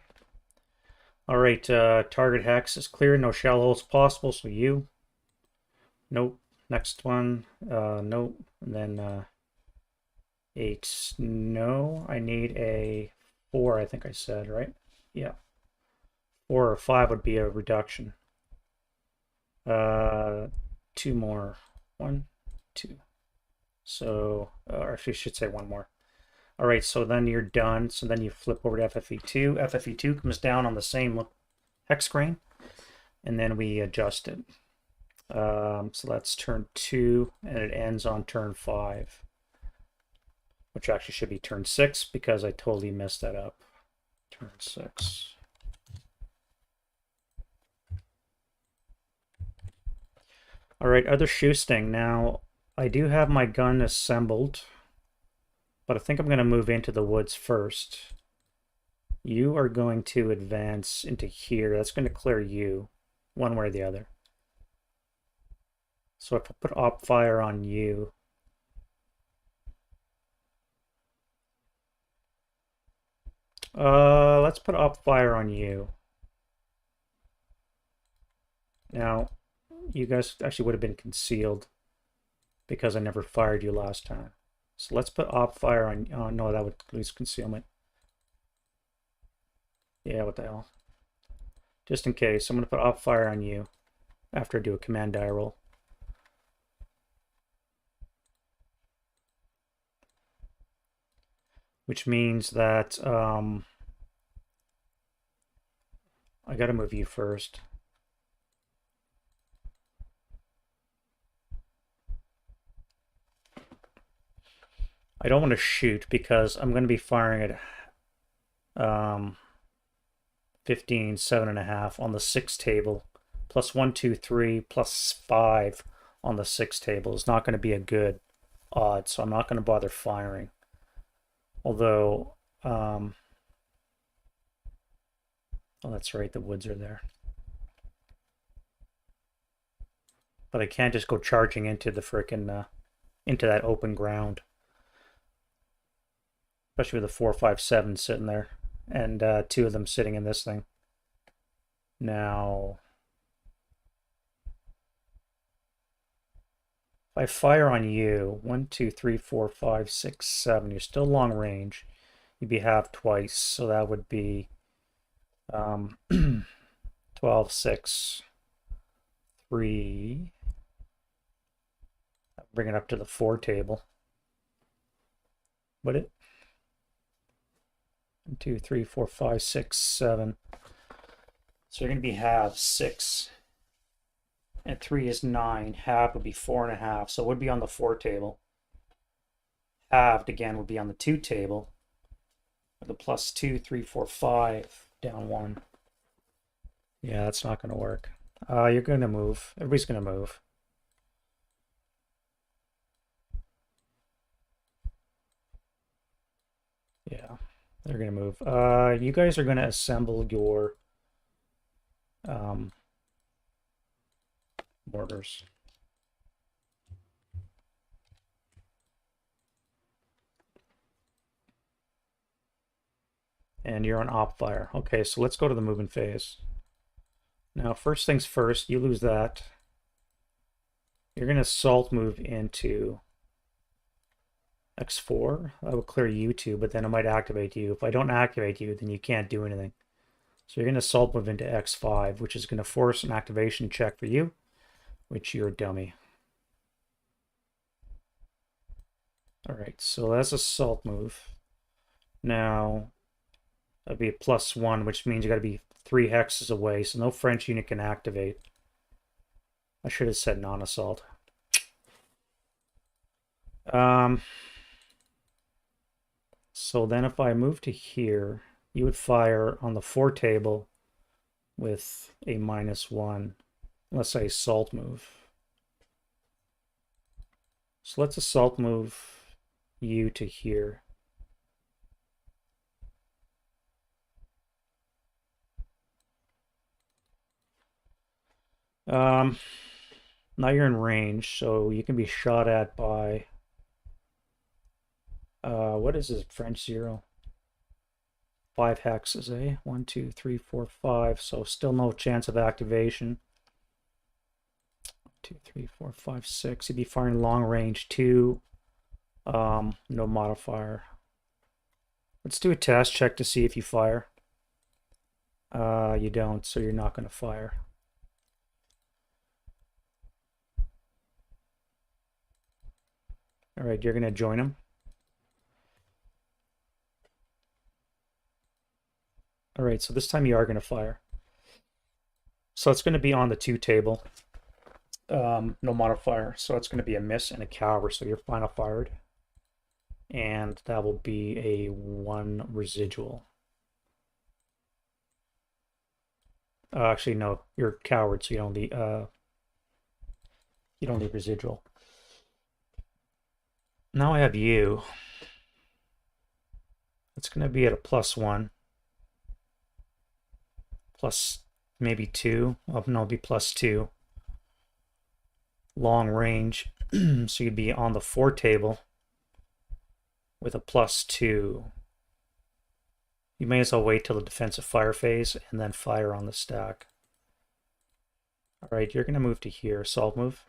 All right, target hex is clear. No shell holes possible, so you. Nope. Next one. Nope. And then 8. No, I need a 4, I think I said, right? Yeah. 4 or 5 would be a reduction. 2 more. 1, 2. So, or actually, I should say 1 more. All right, so then you're done. So then you flip over to FFE2. FFE2 comes down on the same hex grain, and then we adjust it. So that's turn 2, and it ends on turn 5, which actually should be turn 6 because I totally messed that up. Turn 6. All right, other shoe sting. Now, I do have my gun assembled, but I think I'm going to move into the woods first. You are going to advance into here. That's going to clear you, one way or the other. So if I put op fire on you, let's put op fire on you. Now, you guys actually would have been concealed because I never fired you last time. So let's put op fire on. Oh no, that would lose concealment. Yeah, what the hell? just in case. I'm going to put op fire on you after I do a command die roll. Which means that I got to move you first. I don't want to shoot because I'm going to be firing at 15, 7.5 on the 6 table, plus 1, 2, 3, plus 5 on the 6 table is not going to be a good odd, so I'm not going to bother firing. Although, oh, that's right, the woods are there. But I can't just go charging into the frickin' into that open ground. Especially with the 4, 5, 7 sitting there. And 2 of them sitting in this thing. Now, if I fire on you, 1, 2, 3, 4, 5, 6, 7, you're still long range. You'd be half twice, so that would be 12, 6, 3. Bring it up to the 4 table. Would it? 1, 2, 3, 4, 5, 6, 7. So you're going to be half 6. And 3 is 9. Half would be 4.5. So it would be on the 4 table. Halved again would be on the 2 table. With a plus 2, 3, 4, 5. Down 1. Yeah, that's not going to work. You're going to move. Everybody's going to move. Yeah, they're going to move. You guys are going to assemble your mortars. And you're on op fire. Okay, so let's go to the moving phase. Now, first things first, you lose that. You're going to salt move into X4. I will clear you 2, but then I might activate you. If I don't activate you, then you can't do anything. So you're going to salt move into X5, which is going to force an activation check for you, which you're a dummy. All right, so that's a salt move. Now, that'd be a +1, which means you got to be 3 hexes away, so no French unit can activate. I should have said non-assault. So then if I move to here, you would fire on the 4 table with a -1, unless I assault move. So let's assault move you to here. Now you're in range, so you can be shot at by what is this French 0? 5 hexes, eh? 1, 2, 3, 4, 5. So still no chance of activation. 2, 3, 4, 5, 6. You'd be firing long range 2. No modifier. Let's do a test check to see if you fire. You don't, so you're not going to fire. All right, you're going to join him. All right, so this time you are going to fire. So it's going to be on the 2 table. No modifier. So it's going to be a miss and a cower. So your final fired. And that will be a 1 residual. Actually, no, you're coward, so you don't need residual. Now I have you. It's going to be at a +1. Plus maybe 2. Oh, no, it'll be +2. Long range. So you'd be on the 4 table with a +2. You may as well wait till the defensive fire phase and then fire on the stack. All right, you're going to move to here, assault move.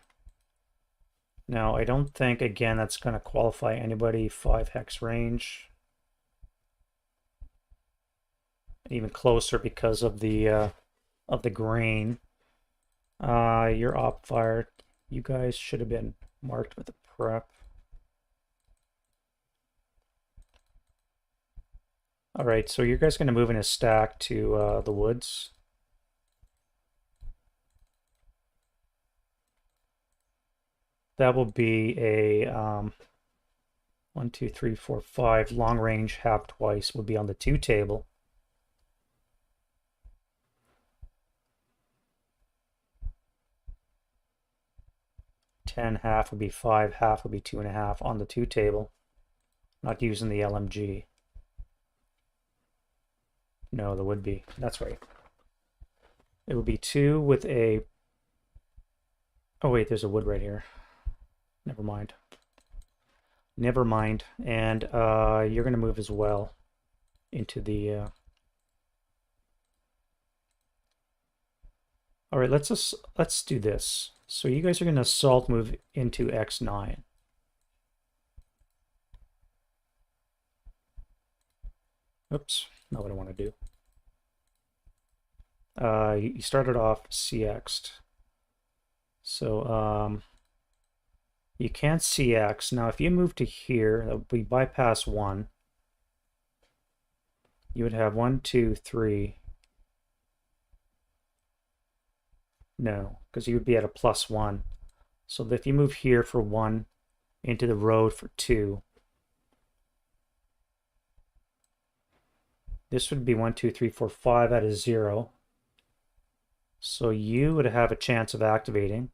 Now, I don't think, again, that's going to qualify anybody 5 hex range. Even closer because of the of the grain. Your op fire. You guys should have been marked with a prep. All right, so you guys going to move in a stack to the woods. That will be a 1, 2, 3, 4, 5 long range half twice will be on the 2 table. Ten half would be 5, half would be 2.5 on the 2 table. Not using the LMG. No, there would be. That's right. It would be 2 with a... Oh wait, there's a wood right here. Never mind. Never mind. And you're going to move as well into the... All right, let's do this. So you guys are going to assault move into X9. Oops, not what I want to do. You started off CX'd. So you can't CX. Now if you move to here, that would be bypass 1. You would have 1, 2, 3. No, because you would be at a +1. So if you move here for 1 into the road for 2, this would be 1, 2, 3, 4, 5 at a 0. So you would have a chance of activating.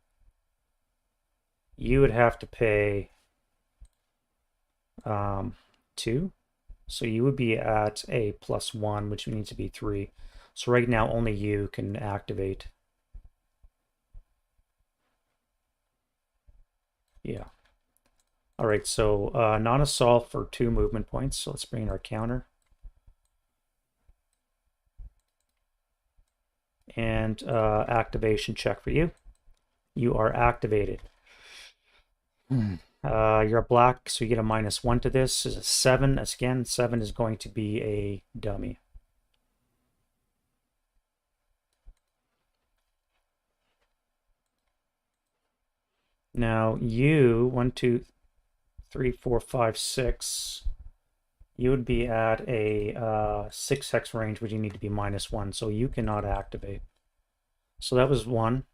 You would have to pay 2. So you would be at a +1, which needs to be 3. So right now only you can activate. Yeah. All right, so non-assault for 2 movement points. So let's bring in our counter. And activation check for you. You are activated. You're a black, so you get a -1 to this. Is a 7. Again, 7 is going to be a dummy. Now you 1, 2, 3, 4, 5, 6. You would be at a 6 hex range, which you need to be -1, so you cannot activate. So that was 1,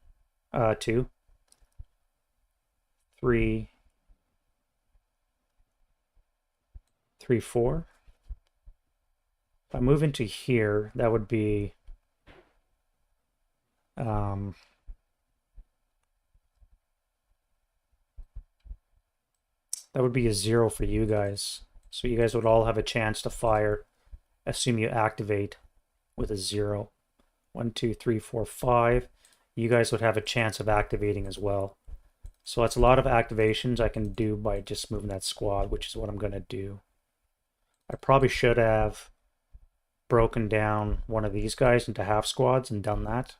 2, 3, 3, 4. If I move into here, that would be that would be a 0 for you guys. So you guys would all have a chance to fire. Assume you activate with a 0. 1, 2, 3, 4, 5. You guys would have a chance of activating as well. So that's a lot of activations I can do by just moving that squad, which is what I'm going to do. I probably should have broken down one of these guys into half squads and done that.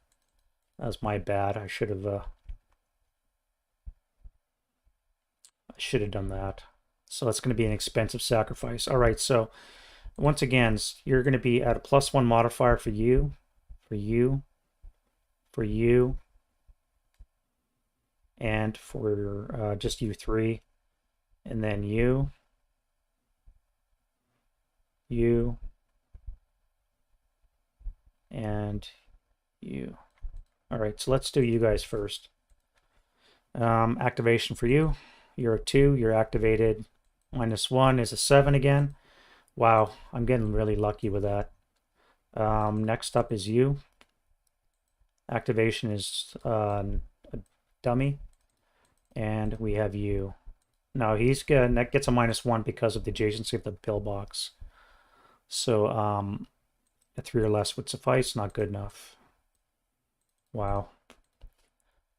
That was my bad. I should have done that. So that's going to be an expensive sacrifice. All right, so once again, you're going to be at a +1 modifier for you, for you, for you, and for just you 3, and then you, and you. All right, so let's do you guys first. Activation for you. You're a 2, you're activated. -1 is a 7 again. Wow, I'm getting really lucky with that. Next up is you. Activation is a dummy. And we have you. Now that gets a -1 because of the adjacency of the pillbox. So a 3 or less would suffice, not good enough. Wow.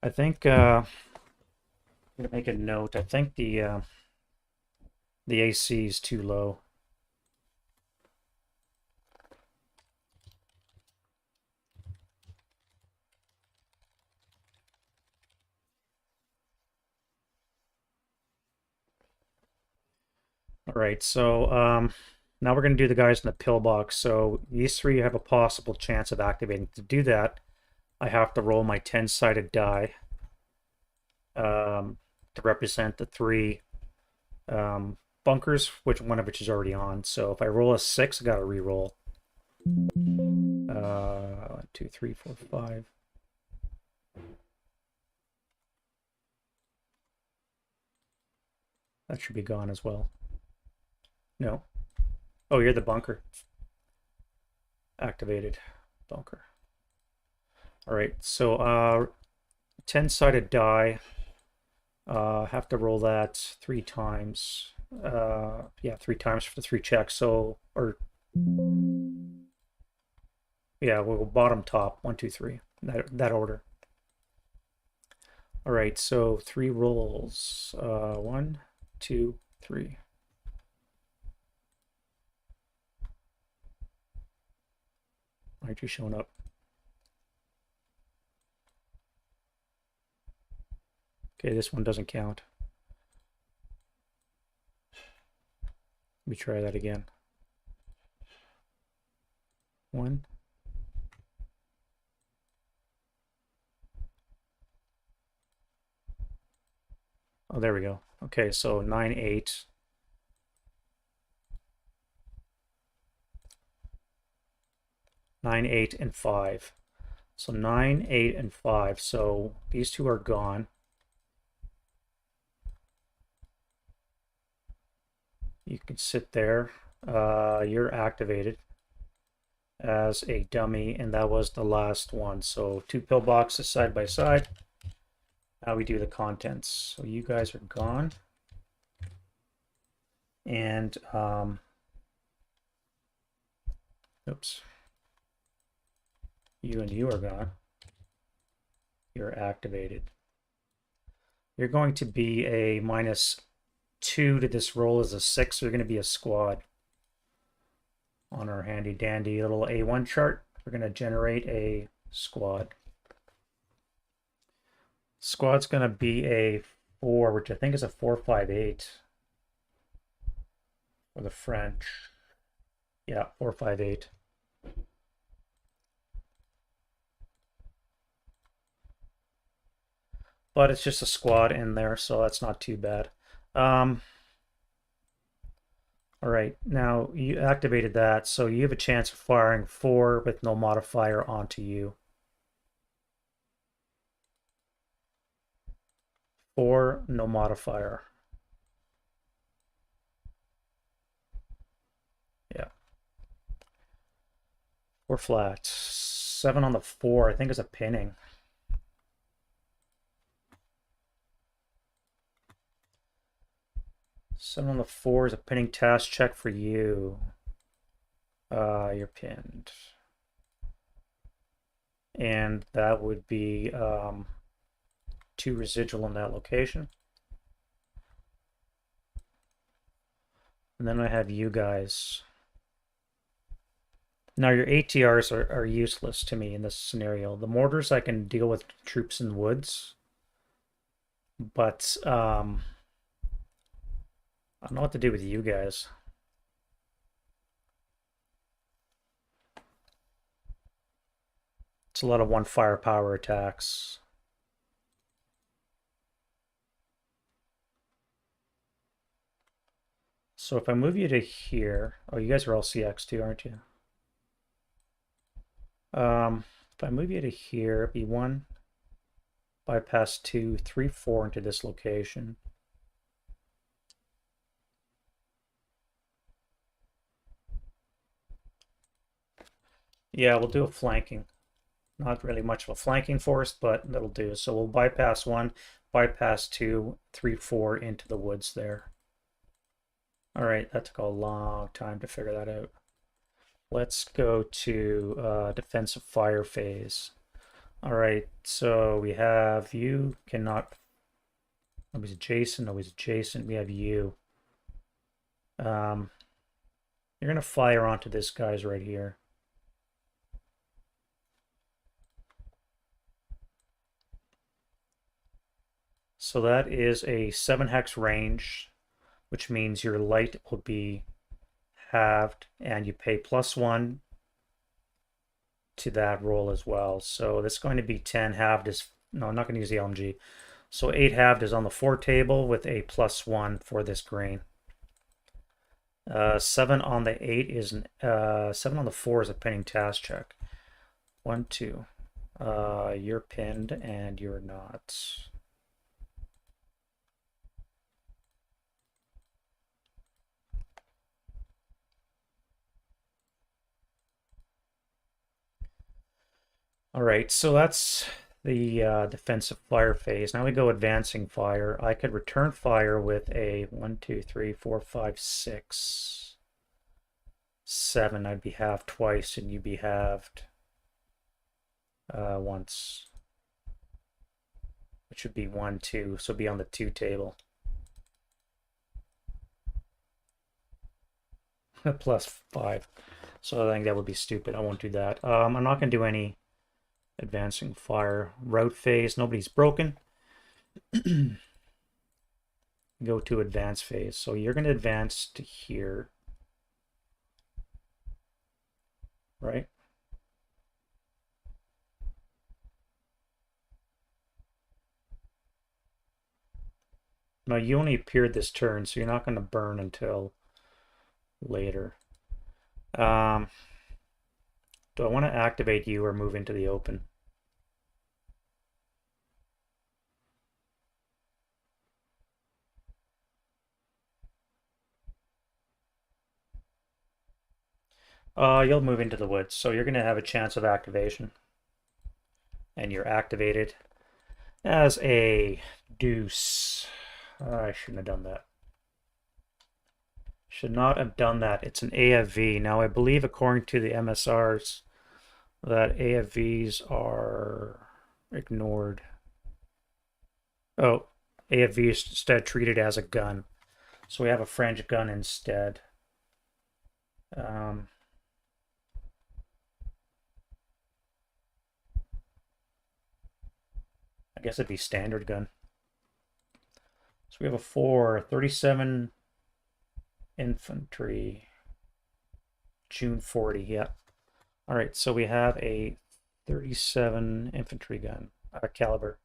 I think I'm gonna make a note. I think the AC is too low. All right, so now we're going to do the guys in the pillbox. So these 3 have a possible chance of activating. To do that, I have to roll my 10-sided die to represent the three bunkers, one of which is already on. So if I roll a 6, I got to re-roll. 1, 2, 3, 4, 5. That should be gone as well. No. Oh, you're the bunker. Activated bunker. All right, so 10-sided die. Have to roll that 3 times. Yeah, 3 times for the 3 checks. So, or yeah, we'll go bottom top 1, 2, 3. That order. All right, so 3 rolls. 1, 2, 3. Aren't you showing up? Okay, this one doesn't count. Let me try that again. 1. Oh, there we go. Okay, so 9, 8. 9, 8, and 5. So 9, 8, and 5. So these two are gone. You can sit there. You're activated as a dummy, and that was the last one. So 2 pillboxes side by side. Now we do the contents. So you guys are gone. And, oops. You and you are gone. You're activated. You're going to be a -2 to this roll as a 6. So you're going to be a squad. On our handy dandy little A1 chart, we're going to generate a squad. Squad's going to be a 4, which I think is a 458 for the French. Yeah, 458. But it's just a squad in there, so that's not too bad. All right, now you activated that, so you have a chance of firing 4 with no modifier onto you. 4, no modifier. Yeah. 4 flat. 7 on the 4, I think is a pinning. Seven on the 4 is a pinning task check for you. You're pinned. And that would be 2 residual in that location. And then I have you guys. Now your ATRs are useless to me in this scenario. The mortars I can deal with troops in woods. But I don't know what to do with you guys. It's a lot of 1 firepower attacks. So if I move you to here, oh, you guys are all CX too, aren't you? If I move you to here, it'd be 1, bypass 2, 3, 4 into this location. Yeah, we'll do a flanking. Not really much of a flanking force, but that'll do. So we'll bypass 1, bypass 2, 3, 4 into the woods there. All right, that took a long time to figure that out. Let's go to defensive fire phase. All right, so we have you cannot. Nobody's Jason. Nobody's Jason. We have you. You're gonna fire onto this guy's right here. So that is a 7 hex range, which means your light will be halved, and you pay +1 to that roll as well. So this is going to be 10 halved is, no, I'm not going to use the LMG. So 8 halved is on the 4 table with a +1 for this grain. 7 on the 8 is 7 on the 4 is a pinning task check. 1, 2. You're pinned and you're not. All right, so that's the defensive fire phase. Now we go advancing fire. I could return fire with a 1, 2, 3, 4, 5, 6, 7. I'd be halved twice, and you'd be halved once, which would be 1, 2. So be on the 2 table. +5. So I think that would be stupid. I won't do that. I'm not going to do any advancing fire. Route phase. Nobody's broken. Go to advance phase. So you're going to advance to here. Right? No, you only appeared this turn, so you're not going to burn until later. Do I want to activate you or move into the open? You'll move into the woods, so you're going to have a chance of activation. And you're activated as a deuce. I shouldn't have done that. Should not have done that. It's an AFV. Now, I believe, according to the MSRs, that AFVs are ignored. Oh, AFV is instead treated as a gun. So we have a French gun instead. I guess it'd be standard gun. So we have a 4, 37 infantry, June 40, yeah. All right, so we have a 37 infantry gun, caliber.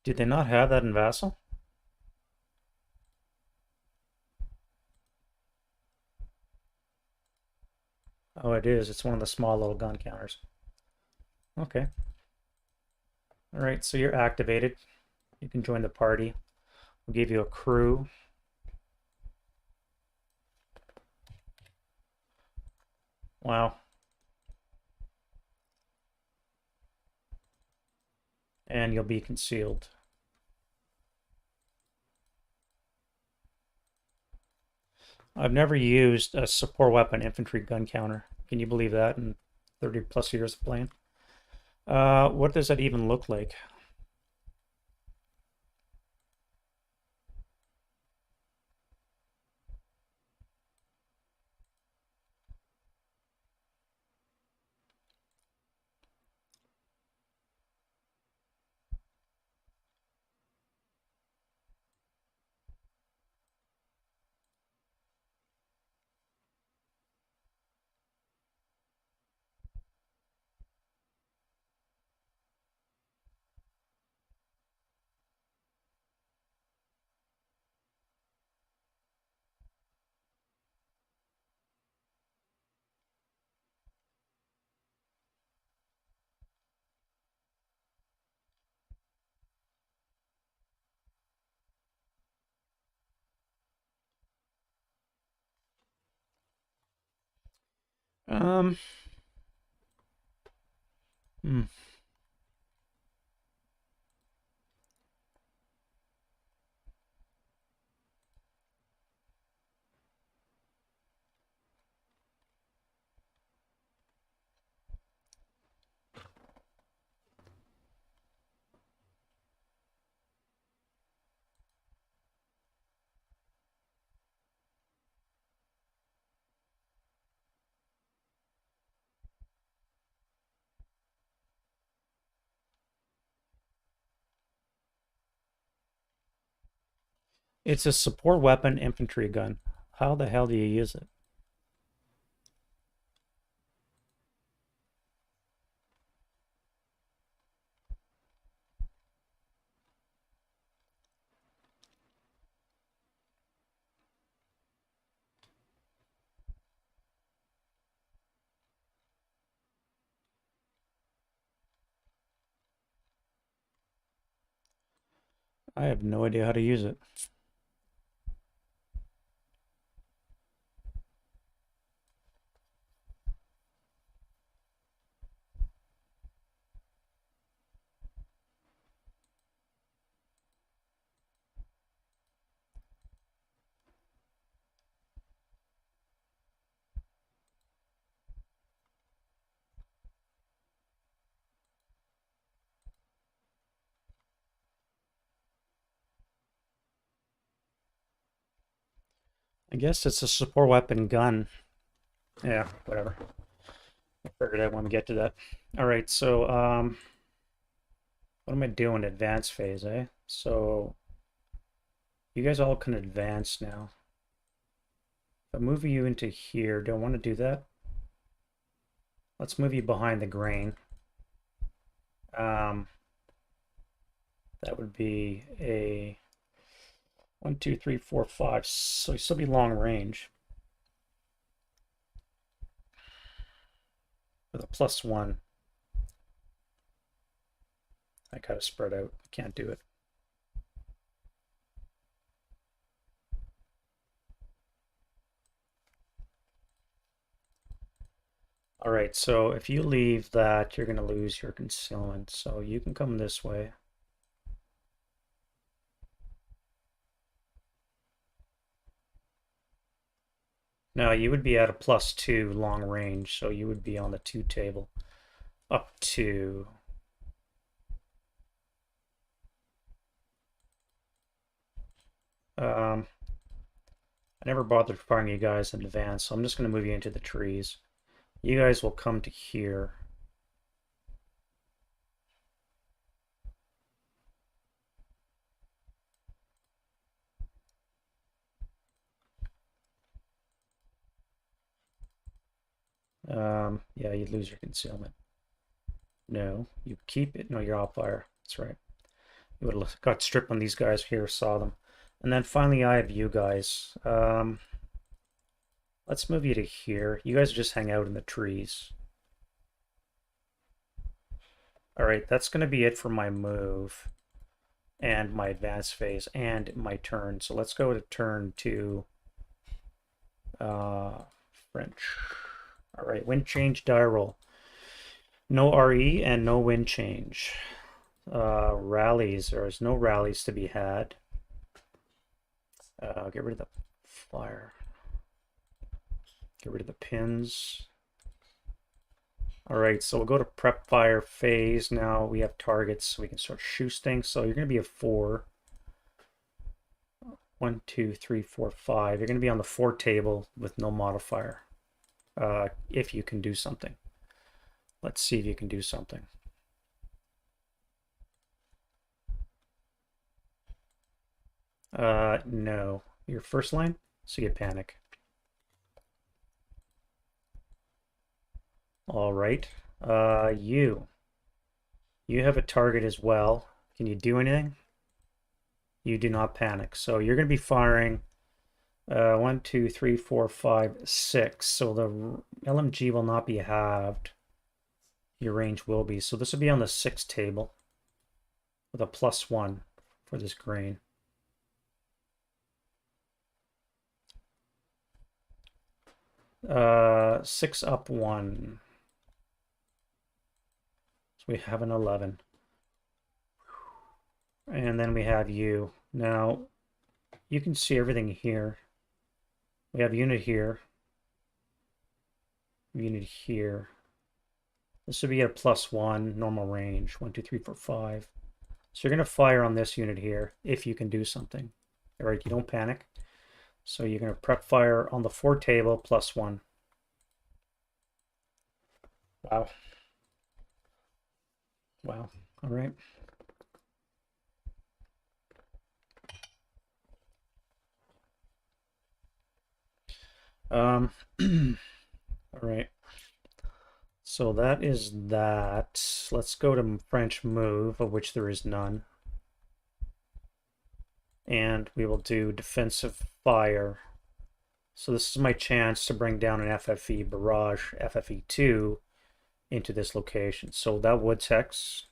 Did they not have that in Vassal? Oh, it is. It's one of the small little gun counters. Okay. All right, so you're activated. You can join the party. We'll give you a crew. Wow. And you'll be concealed. I've never used a support weapon infantry gun counter. Can you believe that in 30 plus years of playing? What does that even look like? Um, hmm. It's a support weapon infantry gun. How the hell do you use it? I have no idea how to use it. I guess it's a support weapon gun. Yeah, whatever. I'll figure it out when we get to that. All right, so what am I doing? Advanced phase, eh? So you guys all can advance now. If I move you into here, don't want to do that. Let's move you behind the grain. That would be a 1, 2, 3, 4, 5. So you still be long range with a +1. I gotta spread out. I can't do it. All right, so if you leave that, you're gonna lose your concealment. So you can come this way. Now you would be at a +2 long range, so you would be on the 2 table. Up to I never bothered firing you guys in advance, so I'm just going to move you into the trees. You guys will come to here. Yeah, you'd lose your concealment. No, you keep it. No, you're off fire. That's right. You would have got stripped when these guys here saw them. And then finally, I have you guys. Let's move you to here. You guys just hang out in the trees. All right, that's going to be it for my move and my advance phase and my turn. So let's go to turn 2. French. All right, wind change, die roll. No RE and no wind change. Rallies, there's no rallies to be had. Get rid of the fire. Get rid of the pins. All right, so we'll go to prep fire phase. Now we have targets, so we can start shooting. So you're going to be a 4. 1, 2, 3, 4, 5. You're going to be on the 4 table with no modifier. If you can do something. Let's see if you can do something. No. Your first line, so you panic. All right. You have a target as well. Can you do anything? You do not panic. So you're going to be firing 1, 2, 3, 4, 5, 6. So the LMG will not be halved. Your range will be. So this will be on the 6 table with a +1 for this grain. Six up 1. So we have an 11. And then we have you. Now, you can see everything here. We have unit here. Unit here. This would be a +1, normal range. 1, 2, 3, 4, 5. So you're going to fire on this unit here if you can do something. All right, you don't panic. So you're going to prep fire on the 4 table +1. Wow. Wow. All right. All right. So that is that. Let's go to French move, of which there is none. And we will do defensive fire. So this is my chance to bring down an FFE barrage, FFE2, into this location. So that woods hex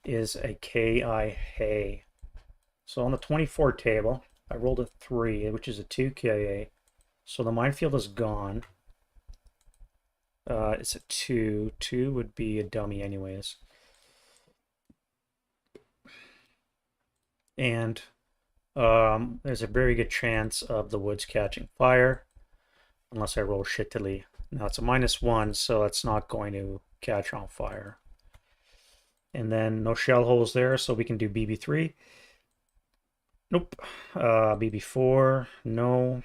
is a KI hay. So on the 24 table, I rolled a 3, which is a 2 KA. So the minefield is gone. It's a 2. 2 would be a dummy anyways. And there's a very good chance of the woods catching fire, unless I roll shittily. Now it's a -1, so it's not going to catch on fire. And then no shell holes there, so we can do BB3. Nope. BB4, no.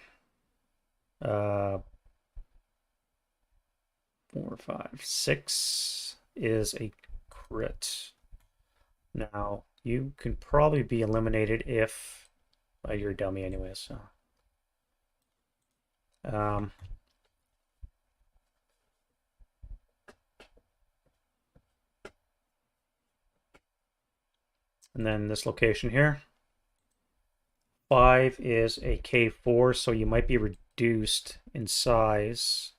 4, 5, 6 is a crit. Now, you can probably be eliminated if you're a dummy anyway, so. And then this location here. 5 is a K4, so you might be reduced in size.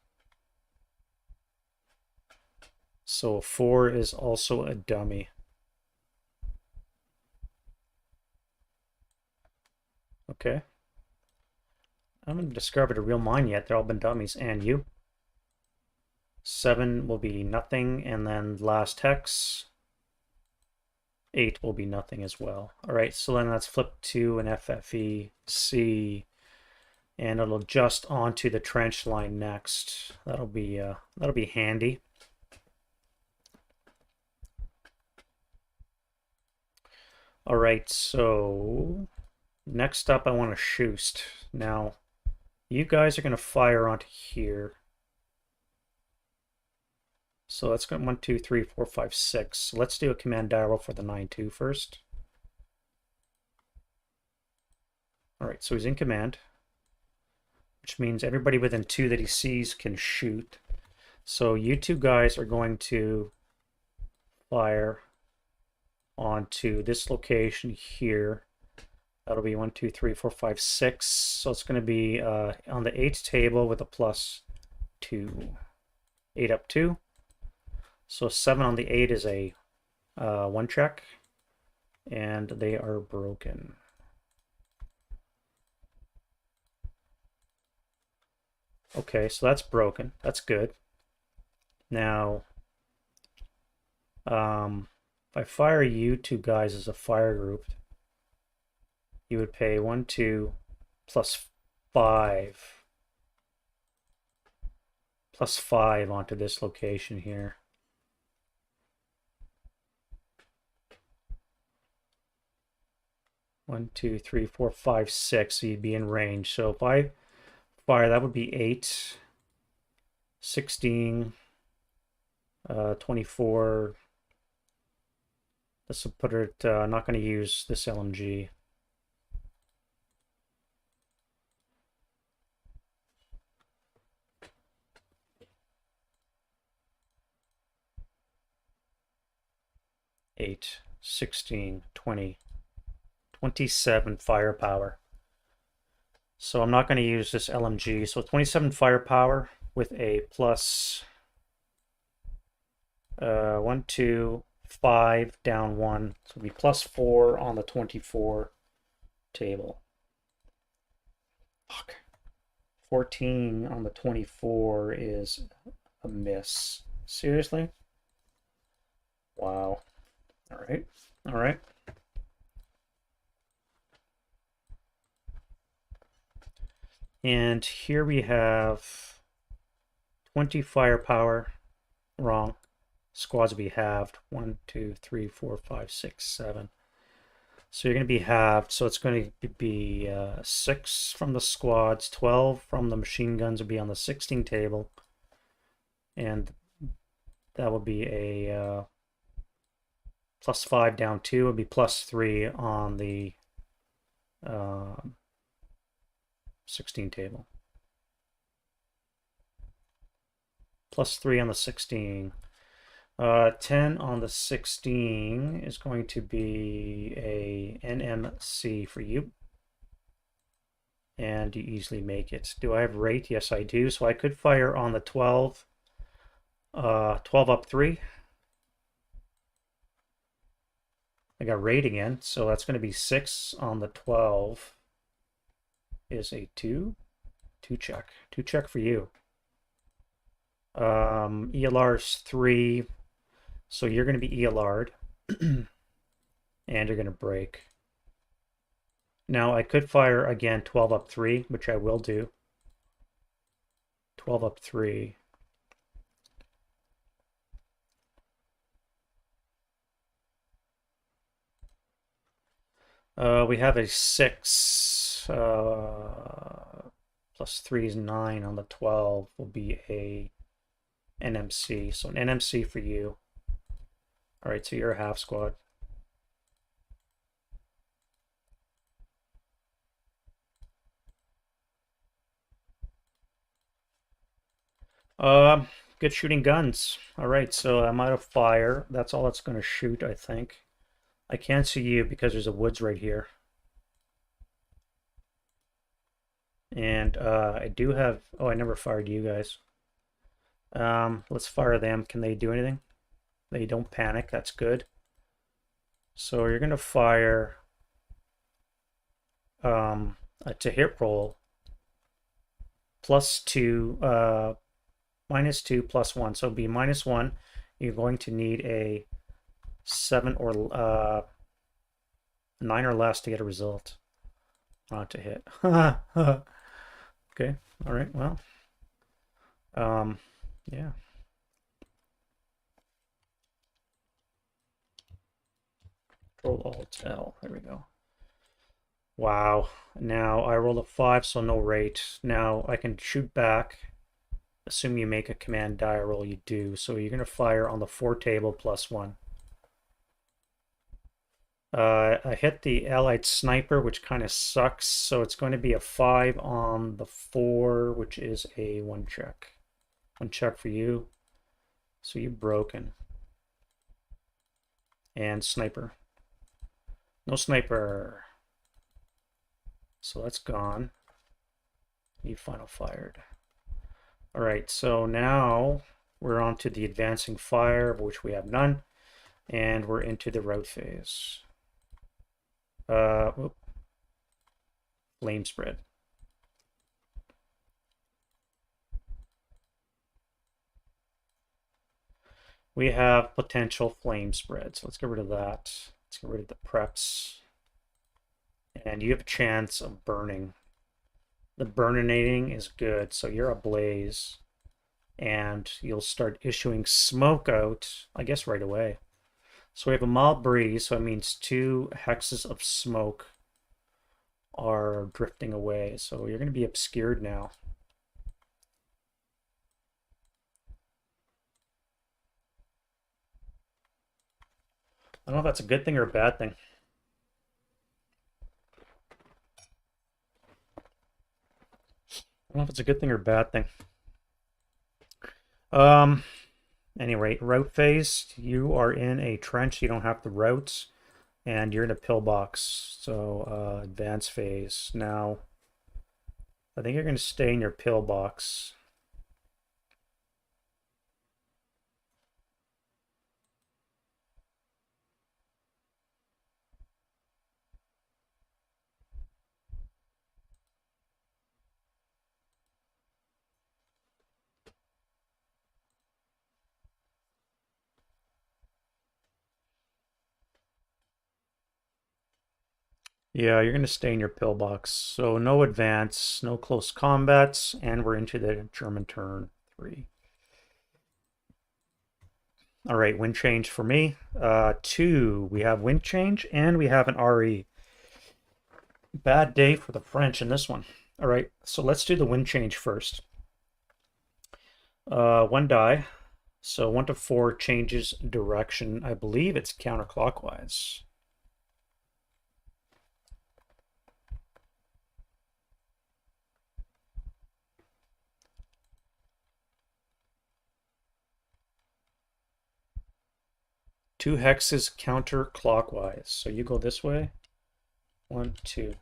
So 4 is also a dummy. Okay. I haven't discovered a real mine yet. They're all been dummies. And you? 7 will be nothing, and then last hex. 8 will be nothing as well. All right, so then let's flip to an FFE C, and it'll adjust onto the trench line next. That'll be handy. All right, so next up, I want to Schoost. Now, you guys are going to fire onto here. So let's go 1, 2, 3, 4, 5, 6. So let's do a command arrow for the 9-2 first. All right, so he's in command, which means everybody within 2 that he sees can shoot. So you two guys are going to fire onto this location here. That'll be 1, 2, 3, 4, 5, 6. So it's going to be on the 8 table with a +2. 8 up 2. So 7 on the 8 is a 1 check, and they are broken. Okay, so that's broken. That's good. Now, if I fire you two guys as a fire group, you would pay 1, 2, +5. +5 onto this location here. One, 2, 3, 4, 5, 6. So you'd be in range. So if I fire, that would be 8, 16, 24. This will put it, not going to use this LMG. Eight, 16, 20, 27 firepower. So I'm not going to use this LMG. So 27 firepower with a plus 1, 2, 5 down 1. So it'll be +4 on the 24 table. Fuck. 14 on the 24 is a miss. Seriously? Wow. All right. All right. And here we have 20 firepower. Wrong. Squads will be halved. 1, 2, 3, 4, 5, 6, 7. So you're going to be halved. So it's going to be 6 from the squads, 12 from the machine guns will be on the 16 table. And that will be a +5 down 2. It would be +3 on the 16 table. plus 3 on the 16. 10 on the 16 is going to be a NMC for you. And you easily make it. Do I have rate? Yes, I do. So I could fire on the 12. 12 up 3. I got rate again, so that's going to be 6 on the 12 is a 2. 2 check. 2 check for you. ELR's 3, so you're going to be ELR'd. And you're going to break. Now I could fire again 12 up 3, which I will do. 12 up 3. We have a 6. Plus 3 is 9 on the 12 will be a NMC. So an NMC for you. All right, so you're a half squad. Good shooting guns. All right, so I'm out of fire. That's all it's going to shoot, I think. I can't see you because there's a woods right here. And I do have... Oh, I never fired you guys. Let's fire them. Can they do anything? They don't panic. That's good. So you're going to fire a to hit roll +2, -2 +1. So it'll be -1. You're going to need a 7 or 9 or less to get a result. Not to hit. Okay. All right. Well. Yeah. Control-Alt-L. There we go. Wow. Now I rolled a 5, so no rate. Now I can shoot back. Assume you make a command die roll, you do. So you're going to fire on the 4 table +1. I hit the allied sniper, which kind of sucks. So it's going to be a 5 on the 4, which is a 1 check. 1 check for you. So you're broken. And sniper. No sniper. So that's gone. You final fired. All right, so now we're on to the advancing fire, of which we have none. And we're into the rout phase. Flame spread. We have potential flame spread. So let's get rid of that. Let's get rid of the preps. And you have a chance of burning. The burninating is good, so you're ablaze. And you'll start issuing smoke out, I guess, right away. So we have a mild breeze, so it means 2 hexes of smoke are drifting away. So you're going to be obscured now. I don't know if that's a good thing or a bad thing. I don't know if it's a good thing or a bad thing. Anyway, rout phase, you are in a trench, you don't have the routes, and you're in a pillbox. So advance phase. Now, I think you're going to stay in your pillbox. Yeah, you're going to stay in your pillbox. So no advance, no close combats, and we're into the German turn 3. All right, wind change for me. 2, we have wind change, and we have an RE. Bad day for the French in this one. All right, so let's do the wind change first. 1 die. So 1 to 4 changes direction. I believe it's counterclockwise. 2 hexes counterclockwise. So you go this way. 1, 2.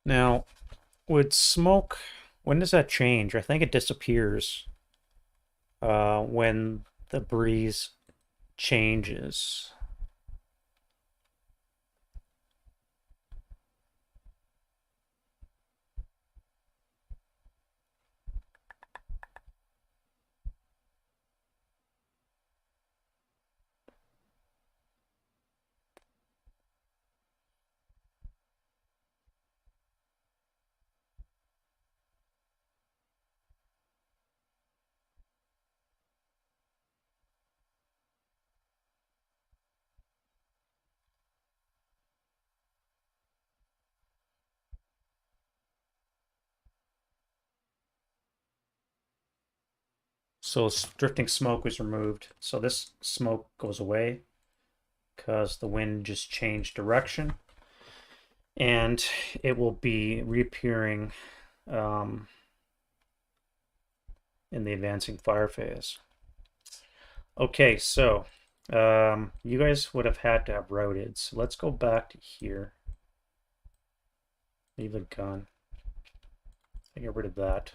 Now, with smoke, when does that change? I think it disappears when the breeze changes. So drifting smoke was removed. So this smoke goes away because the wind just changed direction. And it will be reappearing in the advancing fire phase. Okay, so you guys would have had to have routed. So let's go back to here. Leave a gun. I get rid of that.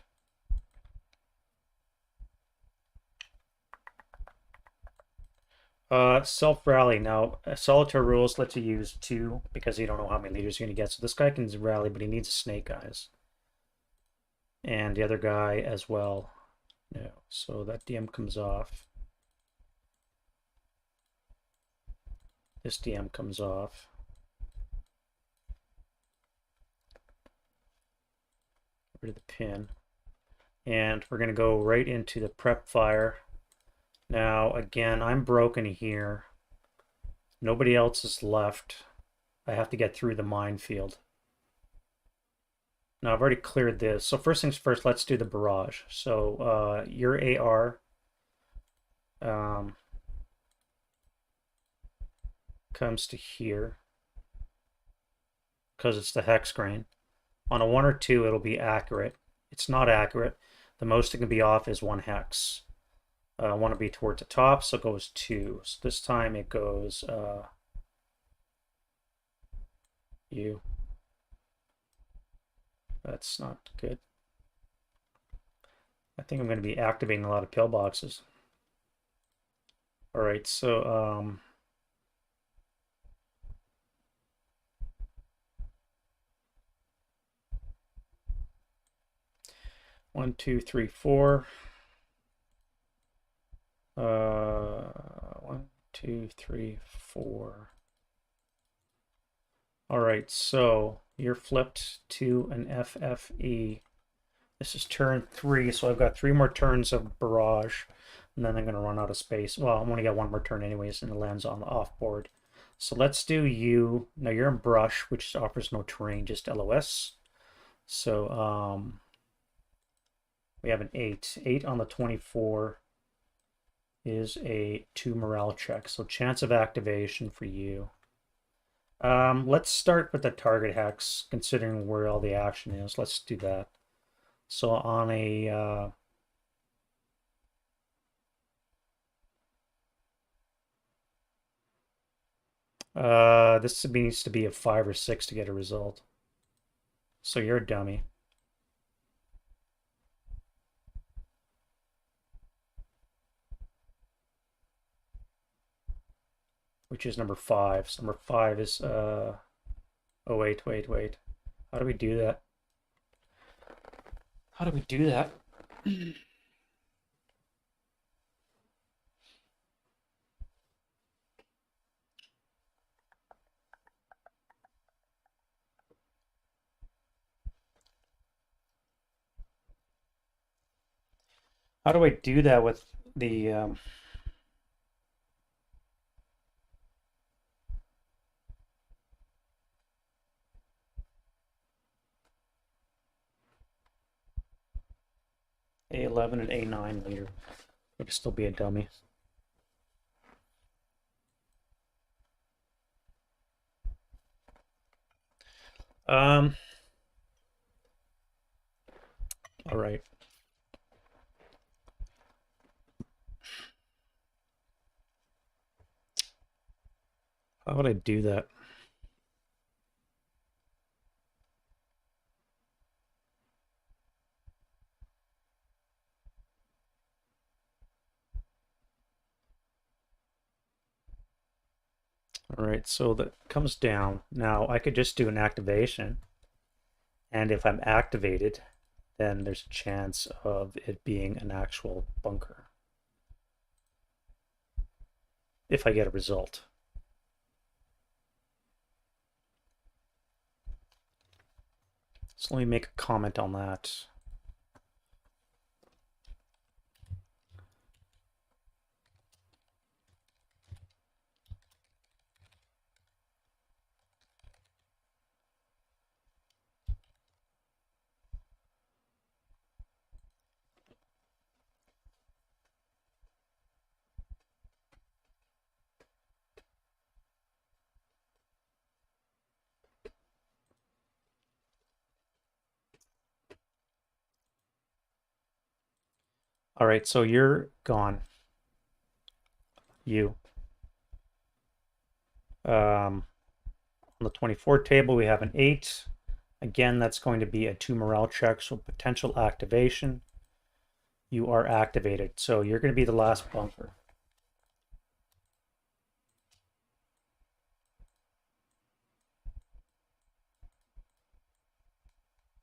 Self-rally. Now, solitaire rules let you use 2 because you don't know how many leaders you're going to get. So this guy can rally, but he needs a snake eyes. And the other guy as well. No. So that DM comes off. This DM comes off. Get rid of the pin. And we're going to go right into the prep fire. Now, again, I'm broken here. Nobody else is left. I have to get through the minefield. Now, I've already cleared this. So first things first, let's do the barrage. So your AR comes to here because it's the hex grain. On a 1 or 2, it'll be accurate. It's not accurate. The most it can be off is 1 hex. I want to be towards the top, so it goes 2. So this time it goes you. That's not good. I think I'm going to be activating a lot of pillboxes. All right, so 1, 2, 3, 4. 1, 2, 3, 4. All right, so you're flipped to an FFE. This is turn 3, so I've got 3 more turns of barrage, and then I'm going to run out of space. Well, I'm going to get 1 more turn anyways, and it lands on the off board. So let's do you. Now you're in brush, which offers no terrain, just LOS. So we have an 8. 8 on the 24 is a 2 morale check. So chance of activation for you. Let's start with the target hex, considering where all the action is. Let's do that. So on a this needs to be a 5 or 6 to get a result. So you're a dummy. Which is number 5. So number 5 is oh wait. How do we do that? How do we do that? How do I do that with the A11 and A9 later. It'll still be a dummy. All right. How would I do that? All right, so that comes down. Now I could just do an activation, and if I'm activated, then there's a chance of it being an actual bunker if I get a result. So let me make a comment on that. All right, so you're gone. You. On the 24 table, we have an 8. Again, that's going to be a 2 morale check, so potential activation. You are activated, so you're going to be the last bunker.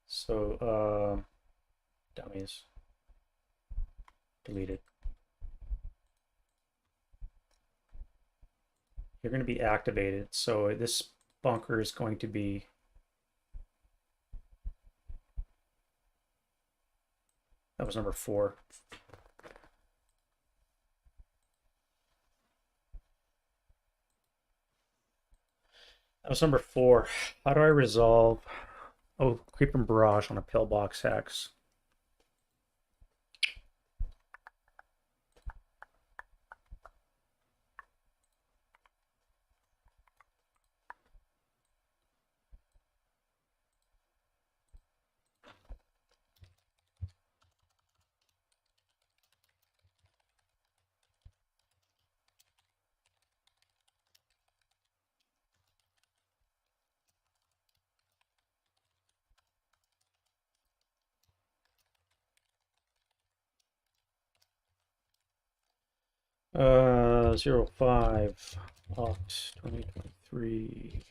So, dummies. Deleted. You're going to be activated, so this bunker is going to be that was number 4. That was number 4. How do I resolve? Oh, creep and barrage on a pillbox hex. Uh, 05 Oct 2023.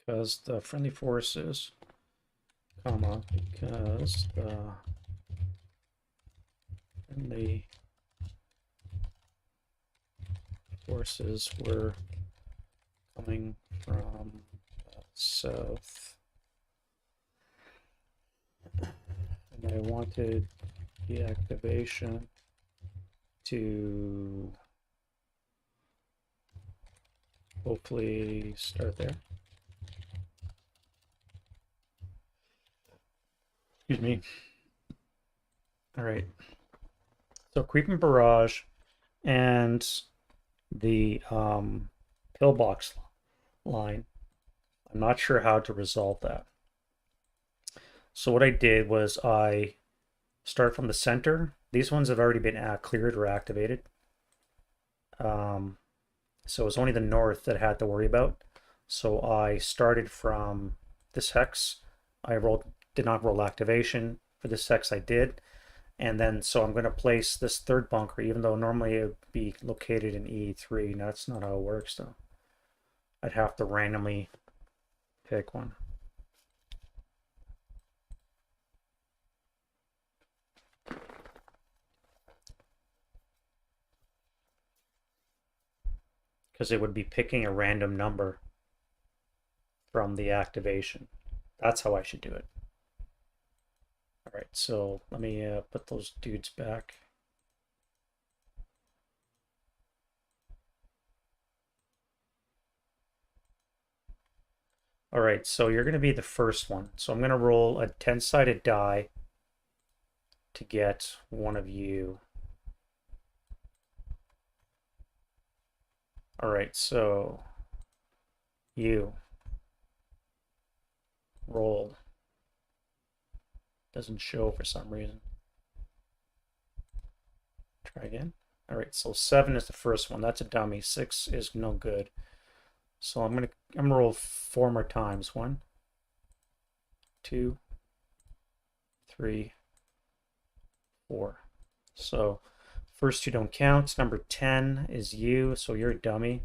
because the friendly forces, comma, because the friendly forces were coming from south, and I wanted the activation to hopefully start there. Excuse me. All right. So creeping barrage and the pillbox line. I'm not sure how to resolve that. So what I did was I start from the center. These ones have already been cleared or activated. So it's only the north that I had to worry about. So I started from this hex. I did not roll activation. For this hex I did. And then, so I'm going to place this third bunker, even though normally it would be located in E3. Now, that's not how it works, though. I'd have to randomly pick one. Because it would be picking a random number from the activation. That's how I should do it. All right, so let me put those dudes back. All right, so you're going to be the first one. So I'm going to roll a 10-sided die to get one of you. All right, so you rolled. Doesn't show for some reason. Try again. All right, so 7 is the first one. That's a dummy. 6 is no good. So I'm gonna roll 4 more times. 1, 2, 3, 4. So first 2 don't count. Number 10 is you, so you're a dummy.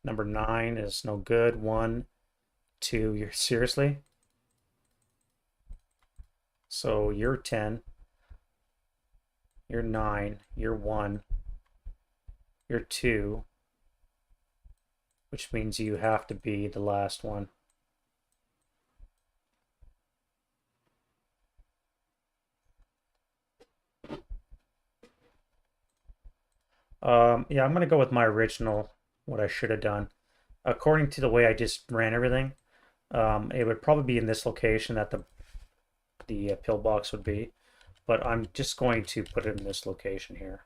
Number 9 is no good. 1, 2. You're seriously? So you're 10. You're 9. You're 1. You're 2. Which means you have to be the last one. Yeah, I'm going to go with my original, what I should have done. According to the way I just ran everything, it would probably be in this location that the pillbox would be, but I'm just going to put it in this location here.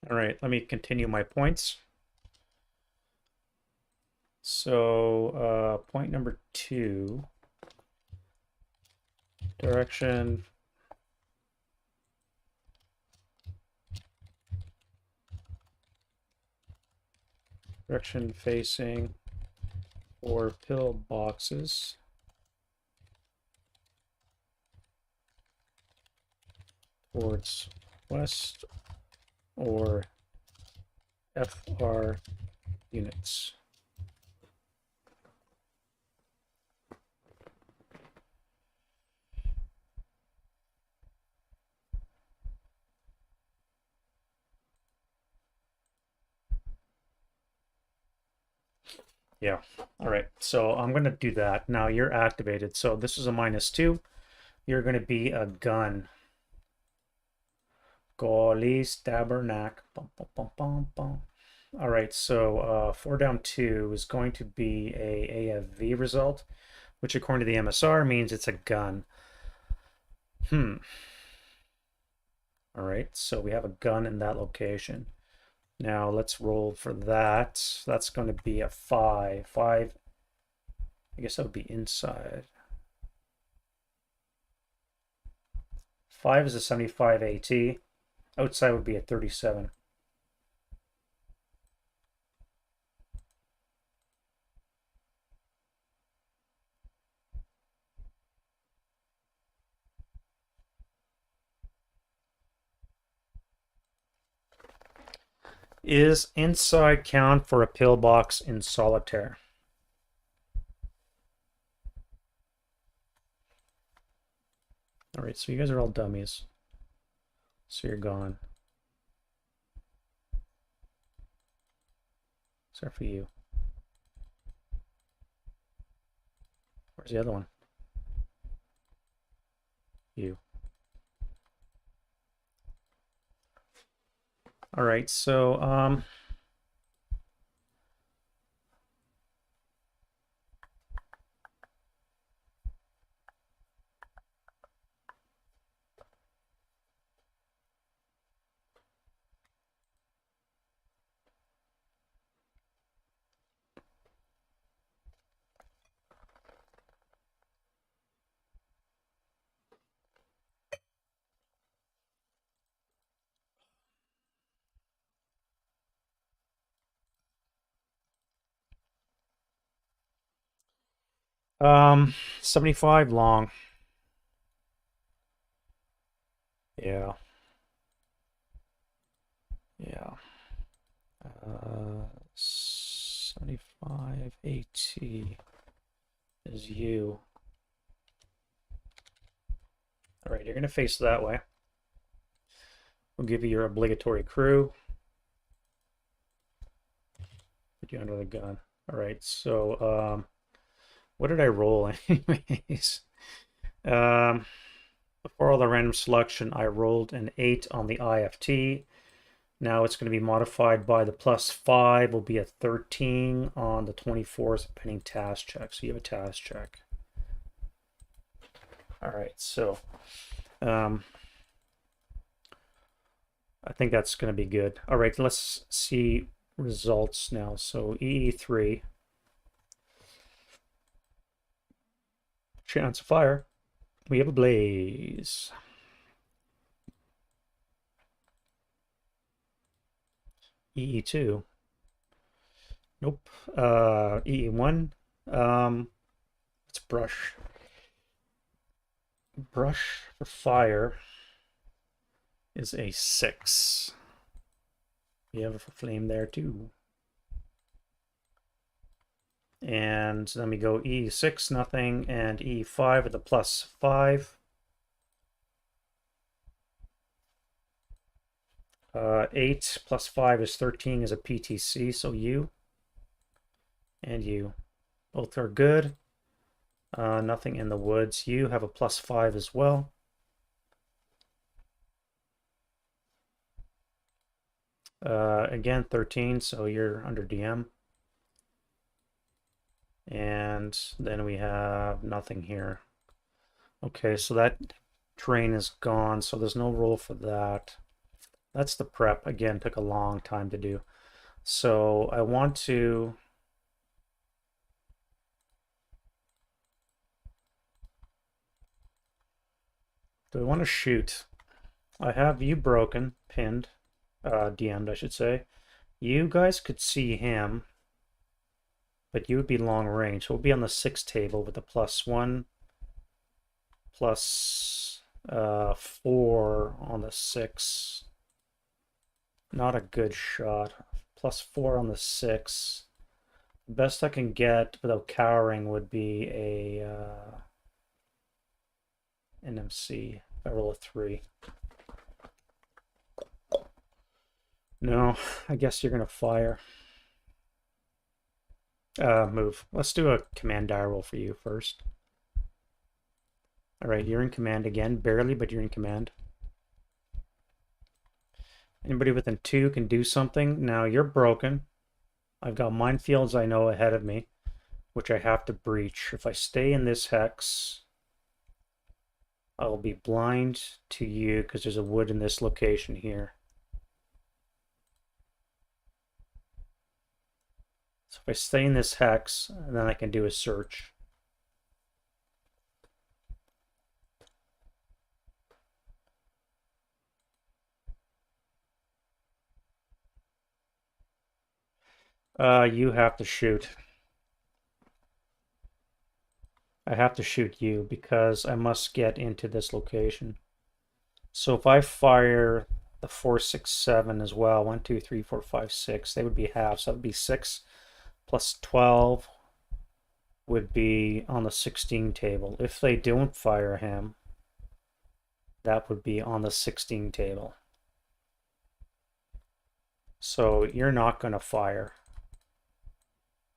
All right, let me continue my points. So point number 2, direction facing 4 pillboxes towards west or FR units. Yeah. All right. So I'm going to do that. Now you're activated. So this is a -2. You're going to be a gun. Golly Stabernack. Bum, bum, bum, bum, bum. All right. So 4 down 2 is going to be a AFV result, which according to the MSR means it's a gun. All right. So we have a gun in that location. Now let's roll for that. That's going to be a 5. 5. I guess that would be inside. 5 is a 75 AT. Outside would be a 37. Is inside count for a pillbox in solitaire? All right, so you guys are all dummies. So you're gone. Except for you. Where's the other one? You. All right, so um 75 long. Yeah. Yeah. 75 AT is you. All right, you're going to face that way. We'll give you your obligatory crew. Put you under the gun. All right, so what did I roll anyways? Before all the random selection, I rolled an 8 on the IFT. Now it's going to be modified by the +5 will be a 13 on the 24 is a pending task check. So you have a task check. All right, so I think that's going to be good. All right, let's see results now. So EE3, chance of fire. We have a blaze. EE2. Nope. EE1. Let's brush. Brush for fire is a 6. We have a flame there too. And then we go E6, nothing, and E5 with a +5. 8 + 5 is 13 is a PTC, so you and you both are good. Nothing in the woods. You have a +5 as well. Again, 13, so you're under DM. And then we have nothing here. Okay, so that terrain is gone, so there's no roll for that. That's the prep. Again, took a long time to do. So I want to... Do I want to shoot? I have you broken, pinned, DM'd, I should say. You guys could see him, but you would be long range. So we'll be on the 6 table with a +1, +4 on the 6. Not a good shot. +4 on the 6. The best I can get without cowering would be a NMC. If I roll a 3. No, I guess you're gonna fire. Move. Let's do a command die roll for you first. All right, you're in command again, barely, but you're in command. Anybody within 2 can do something. Now you're broken. I've got minefields I know ahead of me, which I have to breach. If I stay in this hex, I'll be blind to you because there's a wood in this location here. So if I stay in this hex, then I can do a search. You have to shoot. I have to shoot you because I must get into this location. So if I fire the 4, 6, 7 as well, 1, 2, 3, 4, 5, 6, they would be half. So that would be 6 plus 12 would be on the 16 table. If they don't fire him, that would be on the 16 table. So you're not going to fire,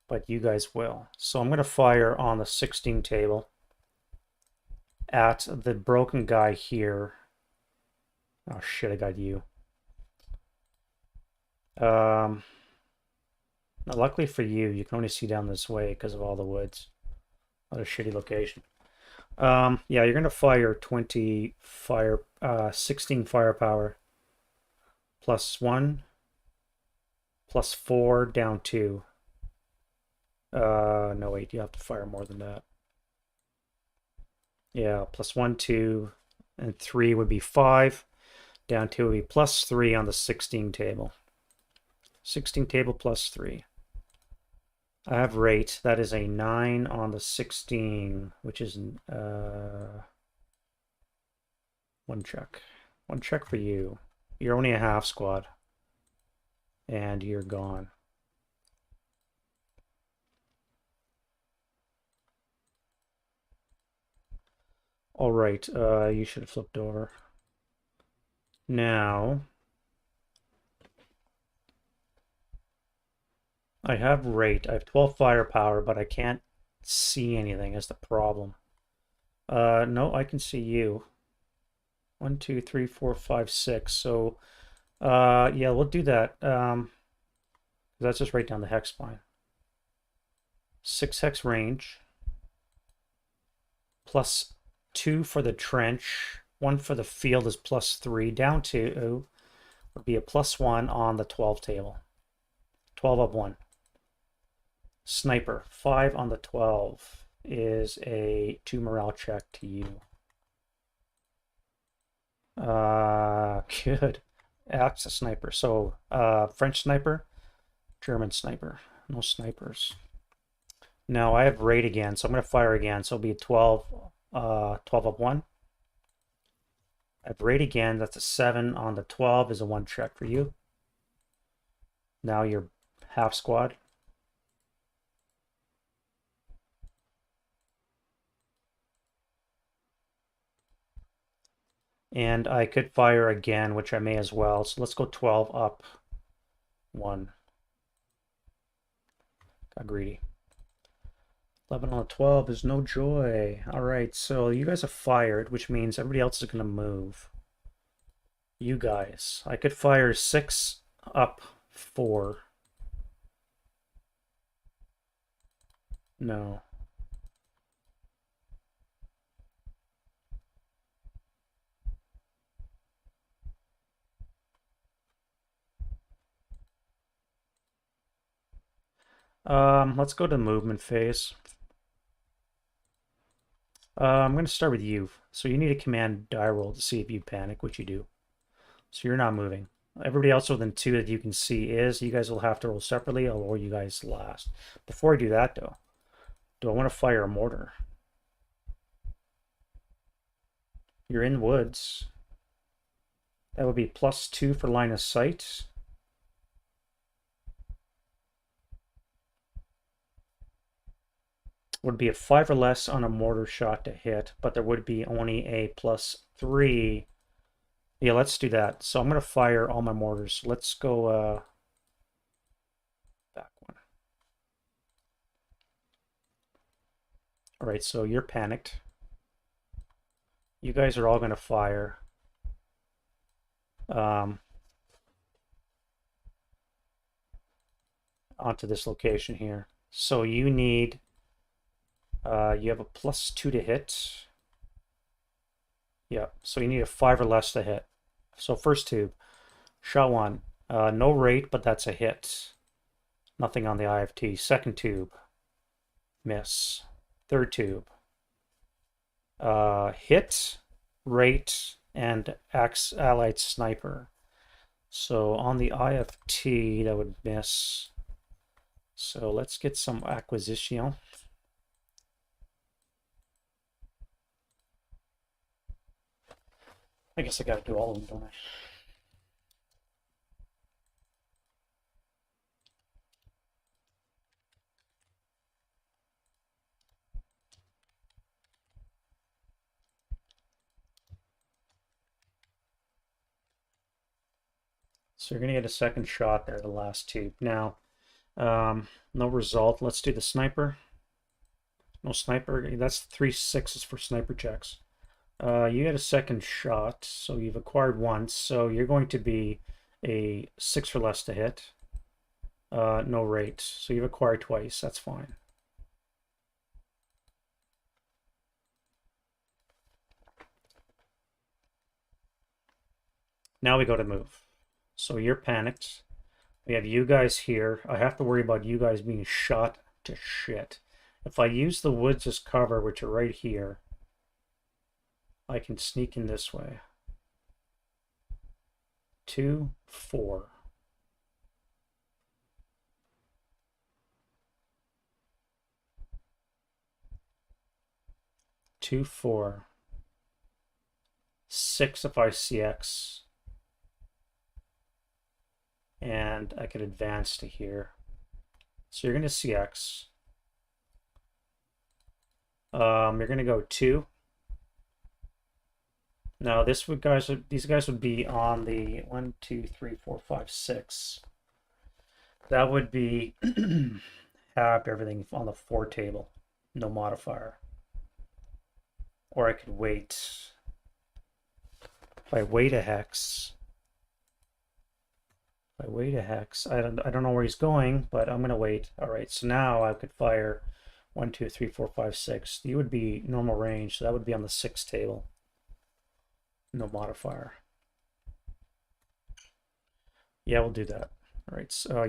but you guys will. So I'm going to fire on the 16 table at the broken guy here. Oh shit, I got you. Luckily for you, you can only see down this way because of all the woods. What a shitty location. Yeah, you're gonna fire 20 fire, 16 firepower, +1, +4, down 2. No wait, you have to fire more than that. Yeah, +1, 2, and 3 would be 5. Down 2 would be +3 on the 16 table. 16 table +3. I have rate. That is a 9 on the 16, which is one check. One check for you. You're only a half squad. And you're gone. All right, you should have flipped over. Now, I have rate. I have 12 firepower, but I can't see anything is the problem. No, I can see you. 1, 2, 3, 4, 5, 6. So, yeah, we'll do that. That's just right down the hex spine. 6 hex range. +2 for the trench. 1 for the field is +3. Down 2 would be a +1 on the 12 table. 12 up 1. Sniper, 5 on the 12 is a 2 morale check to you. Good. That's a sniper. So, French sniper, German sniper. No snipers. Now I have rate again, so I'm going to fire again. So it'll be 12, 12 up 1. I have rate again. That's a 7 on the 12 is a 1 check for you. Now you're half squad. And I could fire again, which I may as well. So let's go 12 up 1. Got greedy. 11 on 12 is no joy. All right, so you guys have fired, which means everybody else is going to move. You guys. I could fire 6 up 4. No. Let's go to the movement phase. I'm going to start with you. So you need a command die roll to see if you panic, which you do. So you're not moving. Everybody else within 2 that you can see is. You guys will have to roll separately. I'll roll you guys last. Before I do that, though, do I want to fire a mortar? You're in woods. That would be +2 for line of sight. Would be a 5 or less on a mortar shot to hit, but there would be only a +3. Yeah, let's do that. So I'm going to fire all my mortars. Let's go back one. All right, so you're panicked. You guys are all going to fire. Onto this location here. So you need, you have a +2 to hit. Yeah, so you need a 5 or less to hit. So first tube, shot 1. No rate, but that's a hit. Nothing on the IFT. Second tube, miss. Third tube, hit, rate, and allied sniper. So on the IFT, that would miss. So let's get some acquisition. I guess I gotta do all of them, don't I? So you're gonna get a second shot there, the last two. Now, no result. Let's do the sniper. No sniper. That's 3 6s for sniper checks. You get a second shot, so you've acquired once. So you're going to be a 6 or less to hit. No rate. So you've acquired twice. That's fine. Now we go to move. So you're panicked. We have you guys here. I have to worry about you guys being shot to shit. If I use the woods as cover, which are right here, I can sneak in this way. 2, 4. Two, 4. 6 if I CX. And I could advance to here. So you're going to CX. You're going to go 2. Now these guys would be on the 1, 2, 3, 4, 5, 6. That would be have everything on the 4 table, no modifier. Or I could wait. If I wait a hex, I don't know where he's going, but I'm gonna wait. All right, so now I could fire 1, 2, 3, 4, 5, 6. You would be normal range, so that would be on the 6 table. No modifier. Yeah, we'll do that. All right, so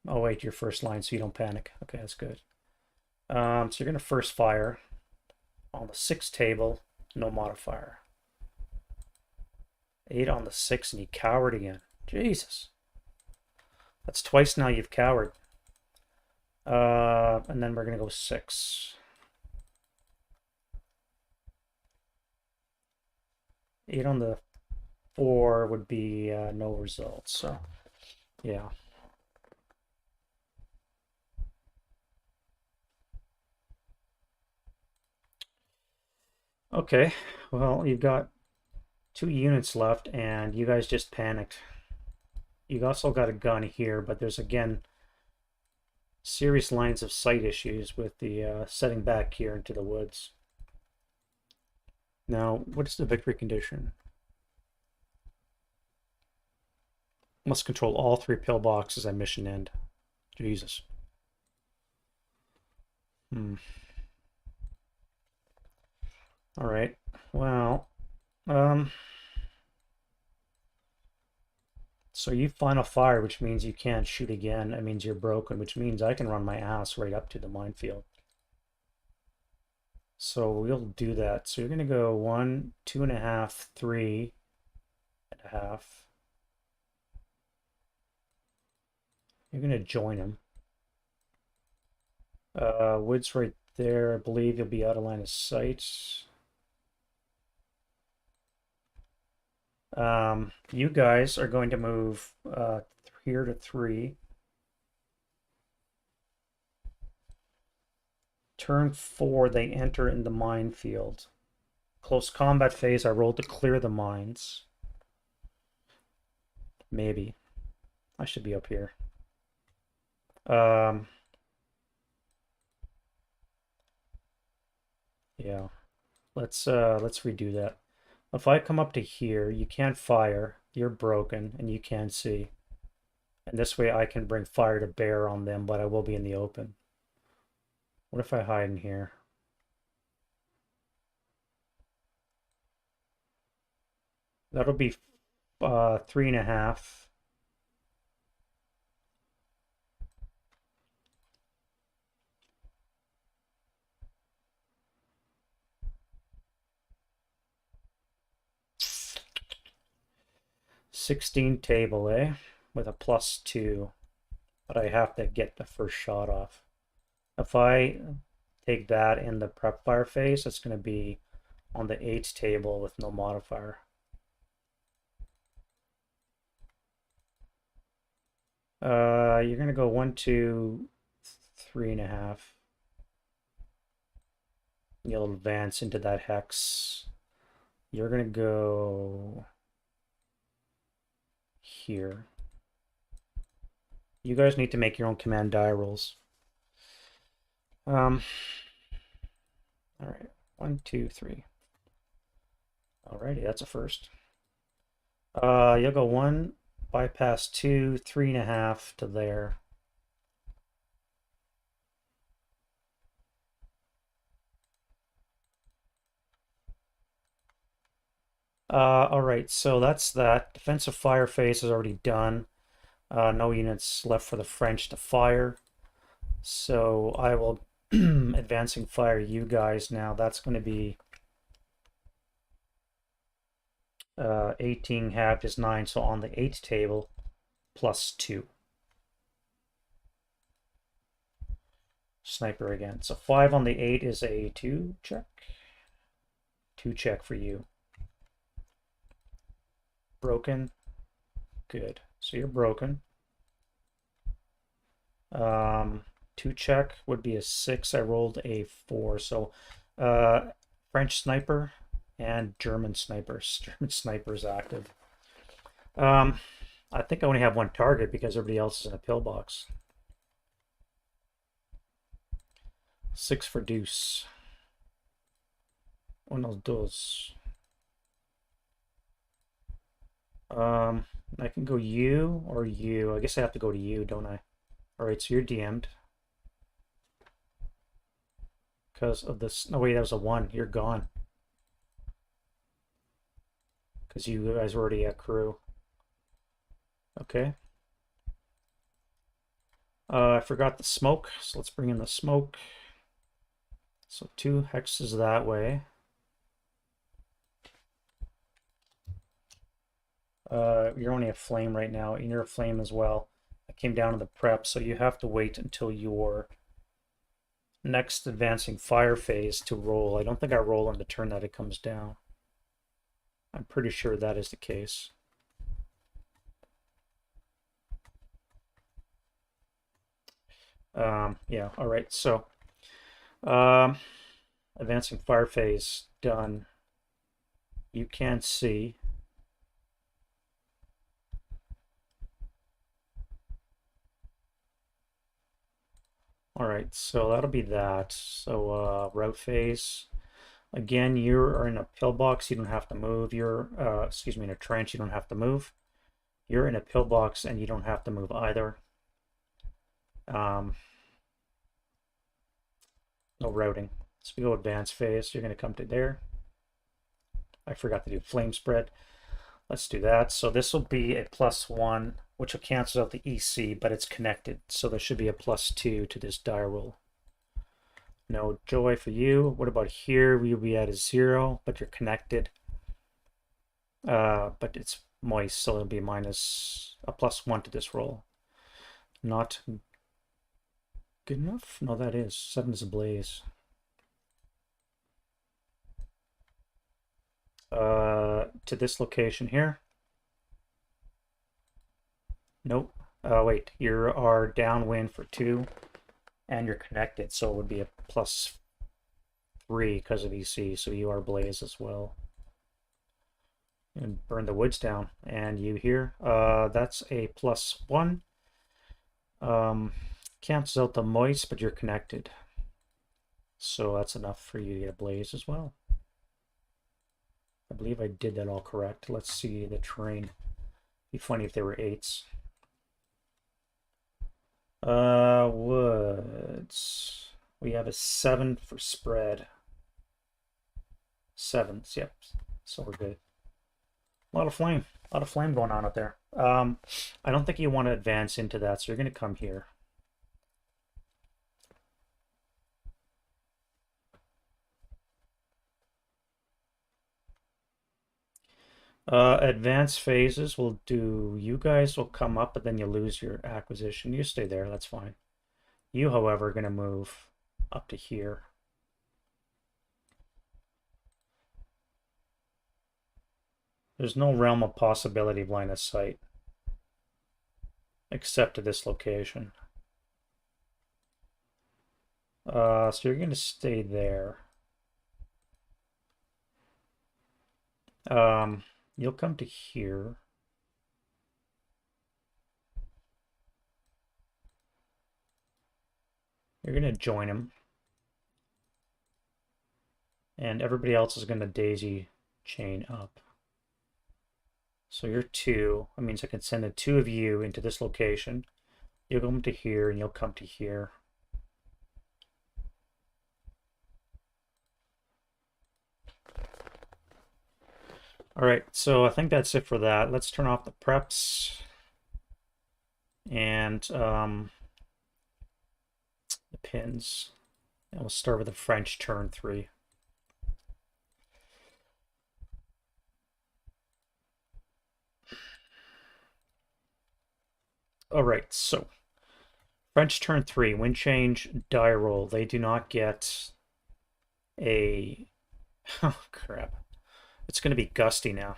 I'll wait your first line so you don't panic. Okay, that's good. So you're gonna first fire on the 6 table, no modifier. 8 on the 6, and you cowered again. Jesus. That's twice now you've cowered. And then we're gonna go 6. 8 on the 4 would be no results. So, yeah. Okay, well, you've got 2 units left, and you guys just panicked. You've also got a gun here, but there's, again, serious lines of sight issues with the setting back here into the woods. Now, what is the victory condition? Must control all 3 pillboxes at mission end. Jesus. All right. Well, so you final fire, which means you can't shoot again. That means you're broken, which means I can run my ass right up to the minefield. So we'll do that. So you're gonna go 1, 2.5, 3.5. You're gonna join him. Wood's right there. I believe you'll be out of line of sight. You guys are going to move here to 3. Turn 4, they enter in the minefield. Close combat phase, I rolled to clear the mines. Maybe. I should be up here. Yeah. Let's redo that. If I come up to here, you can't fire, you're broken, and you can't see. And this way I can bring fire to bear on them, but I will be in the open. What if I hide in here? That'll be 3.5. +16 table, eh? With a +2. but I have to get the first shot off. If I take that in the prep fire phase, it's going to be on the 8 table with no modifier. You're going to go 1, 2, 3.5. You'll advance into that hex. You're going to go here. You guys need to make your own command die rolls. All right, 1, 2, 3. Alrighty, that's a first. You'll go 1, bypass 2, 3.5 to there. All right, so that's that. Defensive fire phase is already done. No units left for the French to fire. So I will advancing fire you guys now. That's going to be 18 halved is 9, so on the 8 table, +2. Sniper again. So 5 on the 8 is a 2 check. 2 check for you. Broken. Good. So you're broken. 2 check would be a 6. I rolled a 4. So French sniper and German snipers. German snipers active. I think I only have 1 target because everybody else is in a pillbox. 6 for deuce. Unos dos. I can go you or you. I guess I have to go to you, don't I? Alright, so you're DM'd. Because of this. No, wait, that was a 1. You're gone. Because you guys were already at crew. Okay. I forgot the smoke, so let's bring in the smoke. So 2 hexes that way. You're only a flame right now, and you're a flame as well. I came down to the prep, so you have to wait until your next advancing fire phase to roll. I don't think I roll on the turn that it comes down. I'm pretty sure that is the case. Yeah, all right, so advancing fire phase done. You can't see. All right, so that'll be that. So route phase. Again, you are in a pillbox, you don't have to move. You're, excuse me, in a trench, you don't have to move. You're in a pillbox and you don't have to move either. No routing. So we go advanced phase, you're gonna come to there. I forgot to do flame spread. Let's do that. So this will be a +1, which will cancel out the EC, but it's connected. So there should be a +2 to this die roll. No joy for you. What about here? We'll be at a 0, but you're connected. But it's moist, so it'll be minus a +1 to this roll. Not good enough? No, that is. 7 is ablaze. To this location here. Nope. Wait, you are downwind for 2, and you're connected, so it would be a +3 because of EC, so you are blaze as well. And burn the woods down. And you here, that's a +1. Cancels out the moist, but you're connected. So that's enough for you to get a blaze as well. I believe I did that all correct. Let's see the terrain. Be funny if they were 8s. Woods. We have a 7 for spread. 7s, yep. So we're good. A lot of flame. A lot of flame going on out there. I don't think you want to advance into that, so you're going to come here. Advanced phases will do, you guys will come up, but then you lose your acquisition. You stay there, that's fine. You, however, are going to move up to here. There's no realm of possibility of line of sight, except to this location. So you're going to stay there. You'll come to here. You're going to join him. And everybody else is going to daisy chain up. So you're two. That means I can send the two of you into this location. You'll come to here, and you'll come to here. All right, so I think that's it for that. Let's turn off the preps. And the pins. And we'll start with the French turn 3. All right, so French turn 3, wind change, die roll. They do not get a... Oh, crap. It's going to be gusty now.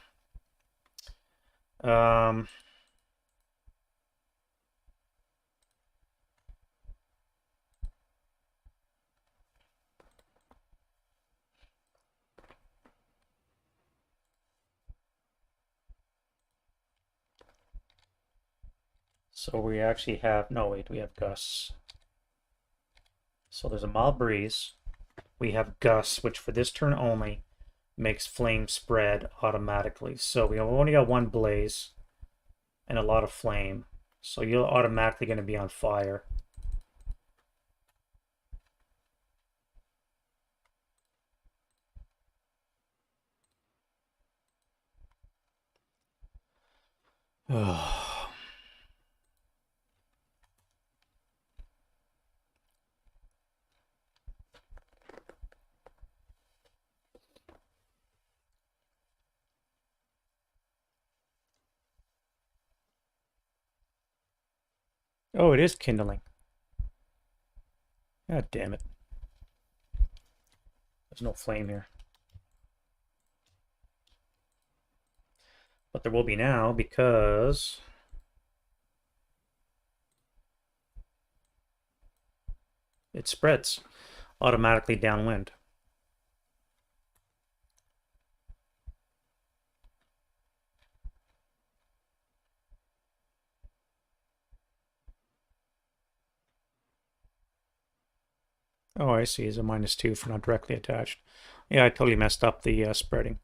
So we actually have... No, wait, we have gusts. So there's a mild breeze. We have gusts, which for this turn only makes flame spread automatically. So we only got one blaze and a lot of flame. So you're automatically going to be on fire. Oh, it is kindling. God damn it. There's no flame here. But there will be now because it spreads automatically downwind. Oh, I see. It's a -2 for not directly attached. Yeah, I totally messed up the spreading.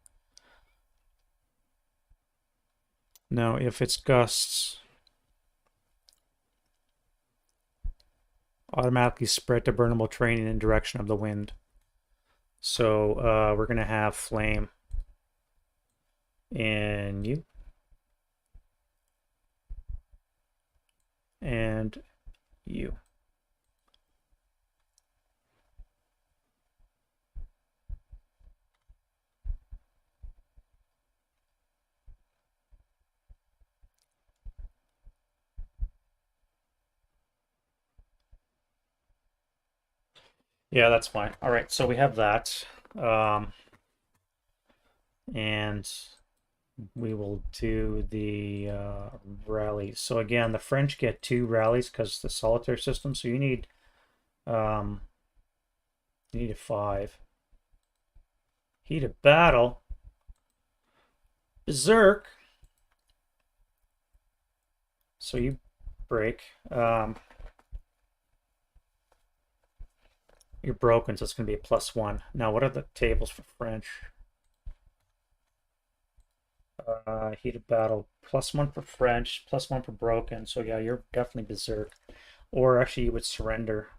Now, if it's gusts, automatically spread to burnable terrain in the direction of the wind. So we're going to have flame in you. And you. Yeah, that's fine. All right, so we have that. And we will do the rallies. So again, the French get 2 rallies because the solitaire system. So you need a 5. Heat of battle. Berserk. So you break. You're broken, so it's going to be a +1. Now, what are the tables for French? Heat of battle, +1 for French, +1 for broken. So yeah, you're definitely berserk. Or actually, you would surrender.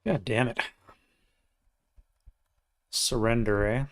God damn it. surrender, eh?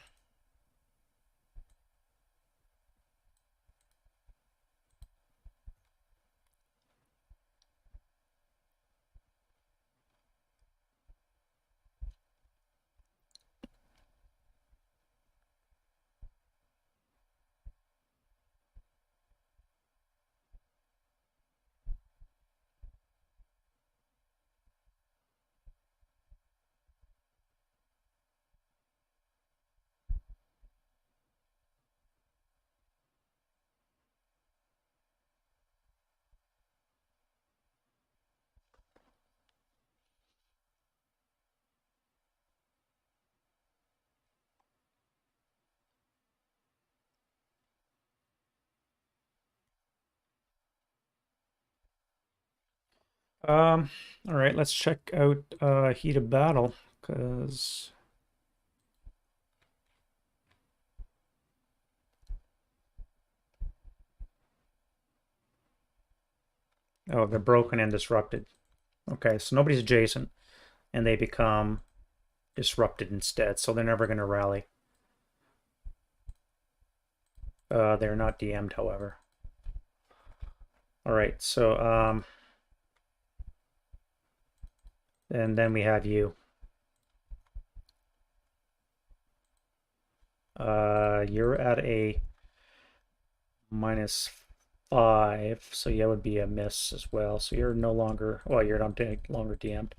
Um, all right, let's check out Heat of Battle, because oh, they're broken and disrupted. Okay, so nobody's adjacent, and they become disrupted instead, so they're never going to rally. They're not DM'd, however. All right, so and then we have you. You're at a -5, so yeah, would be a miss as well. So you're no longer, well, you're not longer DM'd.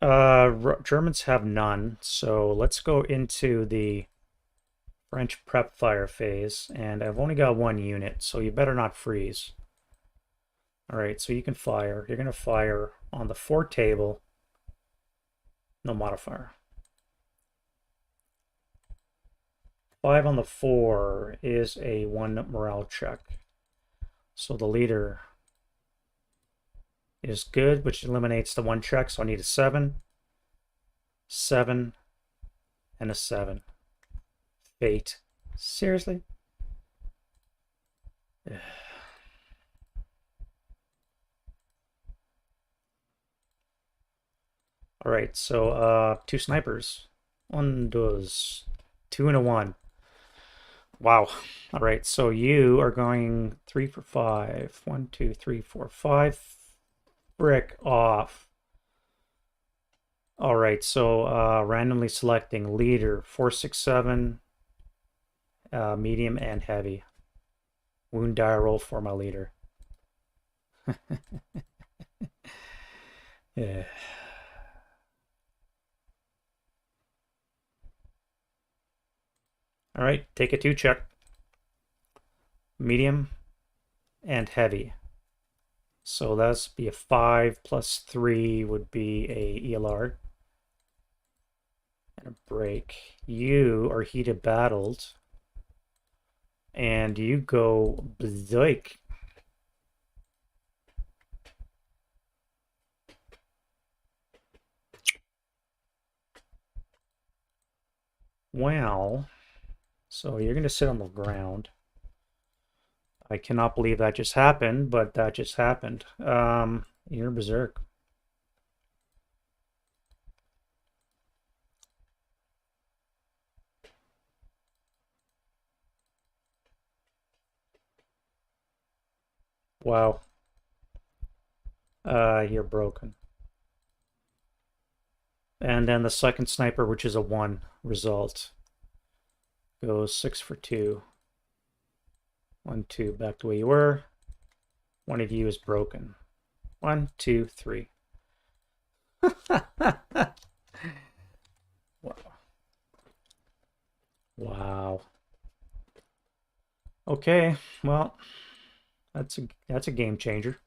Germans have none, so let's go into the French prep fire phase, and I've only got one unit, so you better not freeze. All right, so you can fire. You're going to fire on the 4 table, no modifier. 5 on the 4 is a 1 morale check. So the leader is good, which eliminates the 1 check, so I need a 7, 7, and a 7. Fate. Seriously? All right, so 2 snipers. 1 does 2 and a 1. Wow. All right, so you are going 3 for 5. 1, 2, 3, 4, 5. Frick off. All right, so randomly selecting leader 4, 6, 7, medium and heavy. Wound die roll for my leader. Yeah. All right, take a 2 check. Medium and heavy. So that's be a 5 plus 3 would be a ELR. And a break. You are heated battled. And you go bzoik. Well, so you're going to sit on the ground. I cannot believe that just happened, but that just happened. You're berserk. Wow. You're broken. And then the second sniper, which is a 1 result, goes 6 for 2. 1, 2, back to where you were. One of you is broken. 1, 2, 3. Wow. Wow. Okay, well, that's a game changer.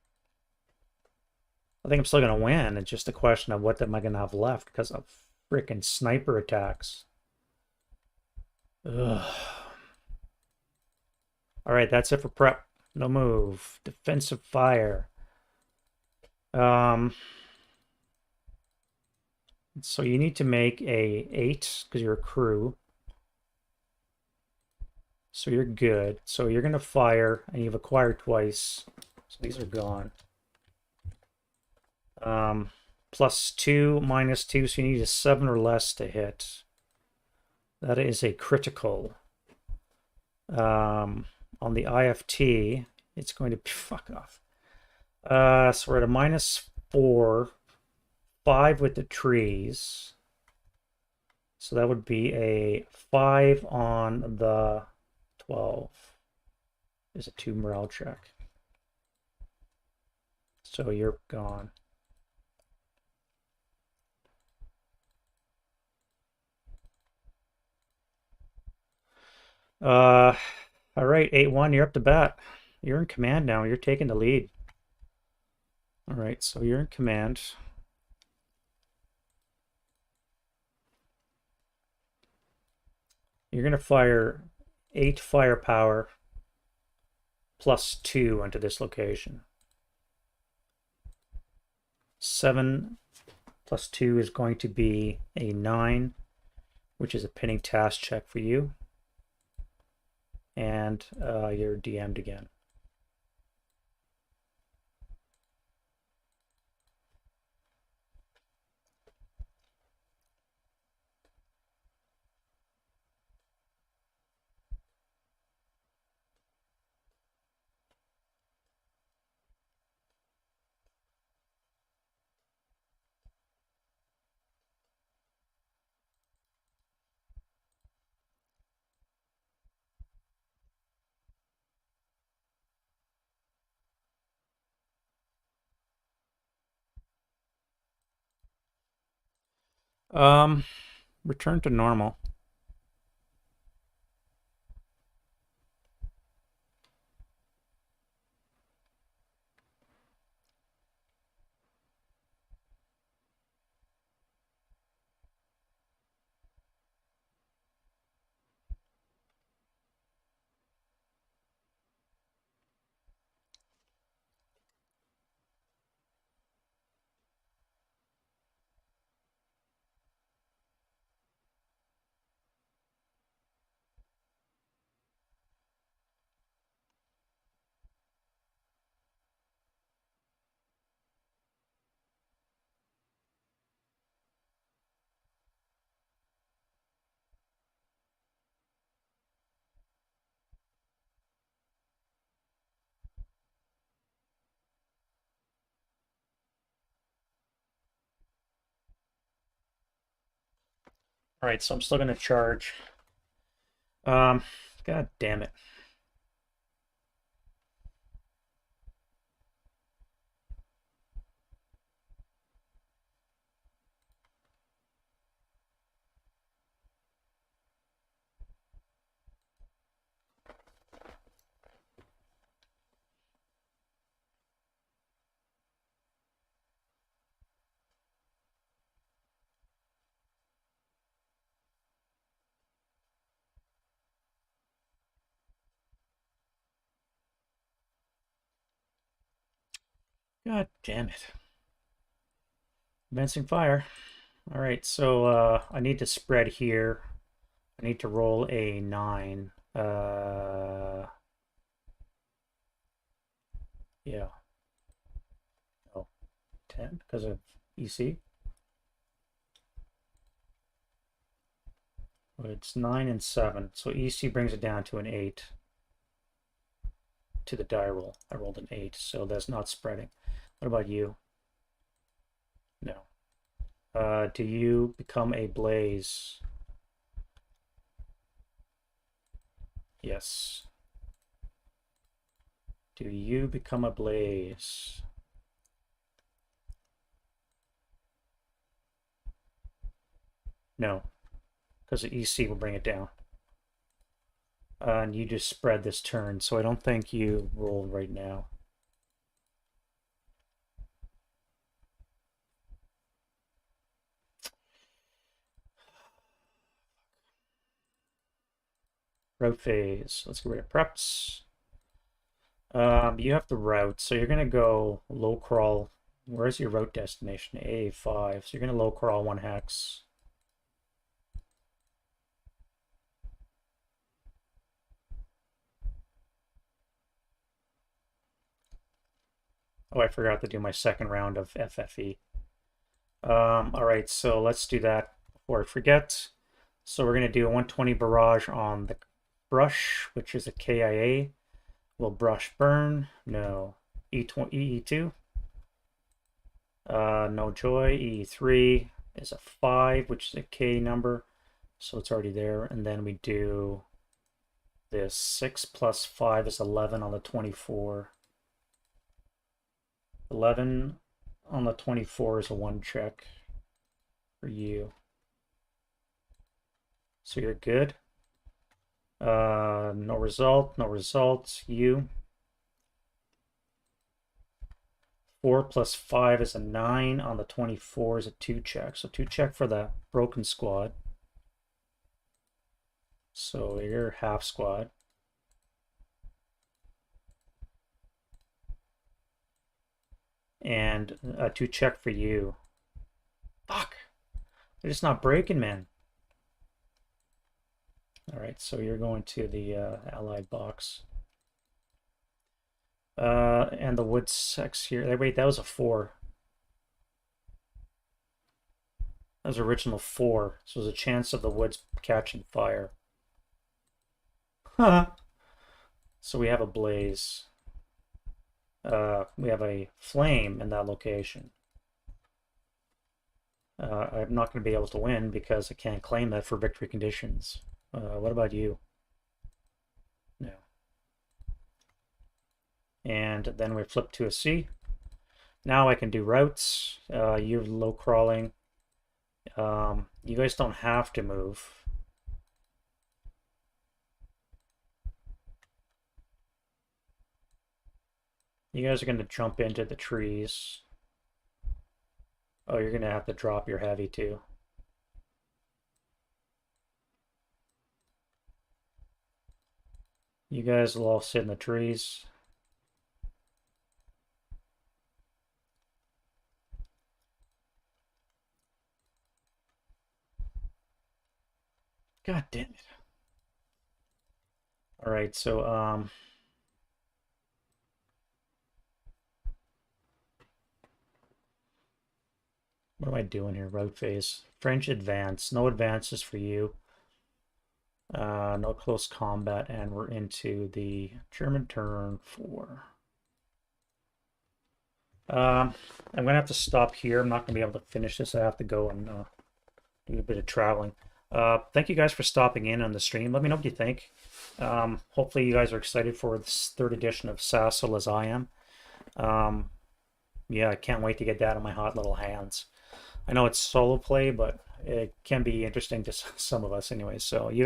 I think I'm still gonna win. It's just a question of what am I gonna have left because of freaking sniper attacks. Ugh. All right, that's it for prep. No move. Defensive fire. So you need to make a 8 because you're a crew. So you're good. So you're gonna fire, and you've acquired twice. So these are gone. +2, -2, so you need a 7 or less to hit. That is a critical. On the IFT, it's going to fuck off. So we're at a -4, 5 with the trees. So that would be a 5 on the 12. Is a 2 morale check. So you're gone. All right, 8-1, you're up to bat. You're in command now. You're taking the lead. All right, so you're in command. You're going to fire 8 firepower plus 2 onto this location. 7 plus 2 is going to be a 9, which is a pinning task check for you. And you're DM'd again. Return to normal. All right, so I'm still going to charge. God damn it. God damn it. Advancing fire. All right, so I need to spread here. I need to roll a 9. Yeah. Oh, 10 because of EC. Well, it's 9 and 7, so EC brings it down to an 8 to the die roll. I rolled an 8, so that's not spreading. What about you? No. Do you become a blaze? Yes. Do you become a blaze? No, because the EC will bring it down. And you just spread this turn, so I don't think you roll right now. Route phase. Let's get rid of preps. You have the route, so you're gonna go low crawl. Where's your route destination? A5. So you're gonna low crawl 1 hex. Oh, I forgot to do my second round of FFE. All right, so let's do that before I forget. So we're going to do a 120 barrage on the brush, which is a KIA. Will brush burn? No. E20, EE2? No joy. EE3 is a 5, which is a K number. So it's already there. And then we do this 6 plus 5 is 11 on the 24. 11 on the 24 is a 1 check for you. So you're good. No result, no results. You. 4 plus 5 is a 9 on the 24 is a 2 check. So 2 check for the broken squad. So you're half squad. And a 2 check for you. Fuck! They're just not breaking, man. Alright, so you're going to the allied box. And the wood sex here. Wait, that was a 4. That was original 4. So there's a chance of the woods catching fire. Huh. So we have a blaze. We have a flame in that location. I'm not going to be able to win because I can't claim that for victory conditions. What about you? No. And then we flip to a C. Now I can do routes. You're low crawling. You guys don't have to move. You guys are going to jump into the trees. Oh, you're going to have to drop your heavy too. You guys will all sit in the trees. God damn it. All right, so what am I doing here? Road phase. French advance. No advances for you. No close combat, and we're into the German turn 4. I'm gonna have to stop here. I'm not gonna be able to finish this. I have to go and do a bit of traveling. Thank you guys for stopping in on the stream. Let me know what you think. Hopefully you guys are excited for this 3rd edition of SASL as I am. Yeah, I can't wait to get that in my hot little hands. I know it's solo play, but it can be interesting to some of us anyway. So you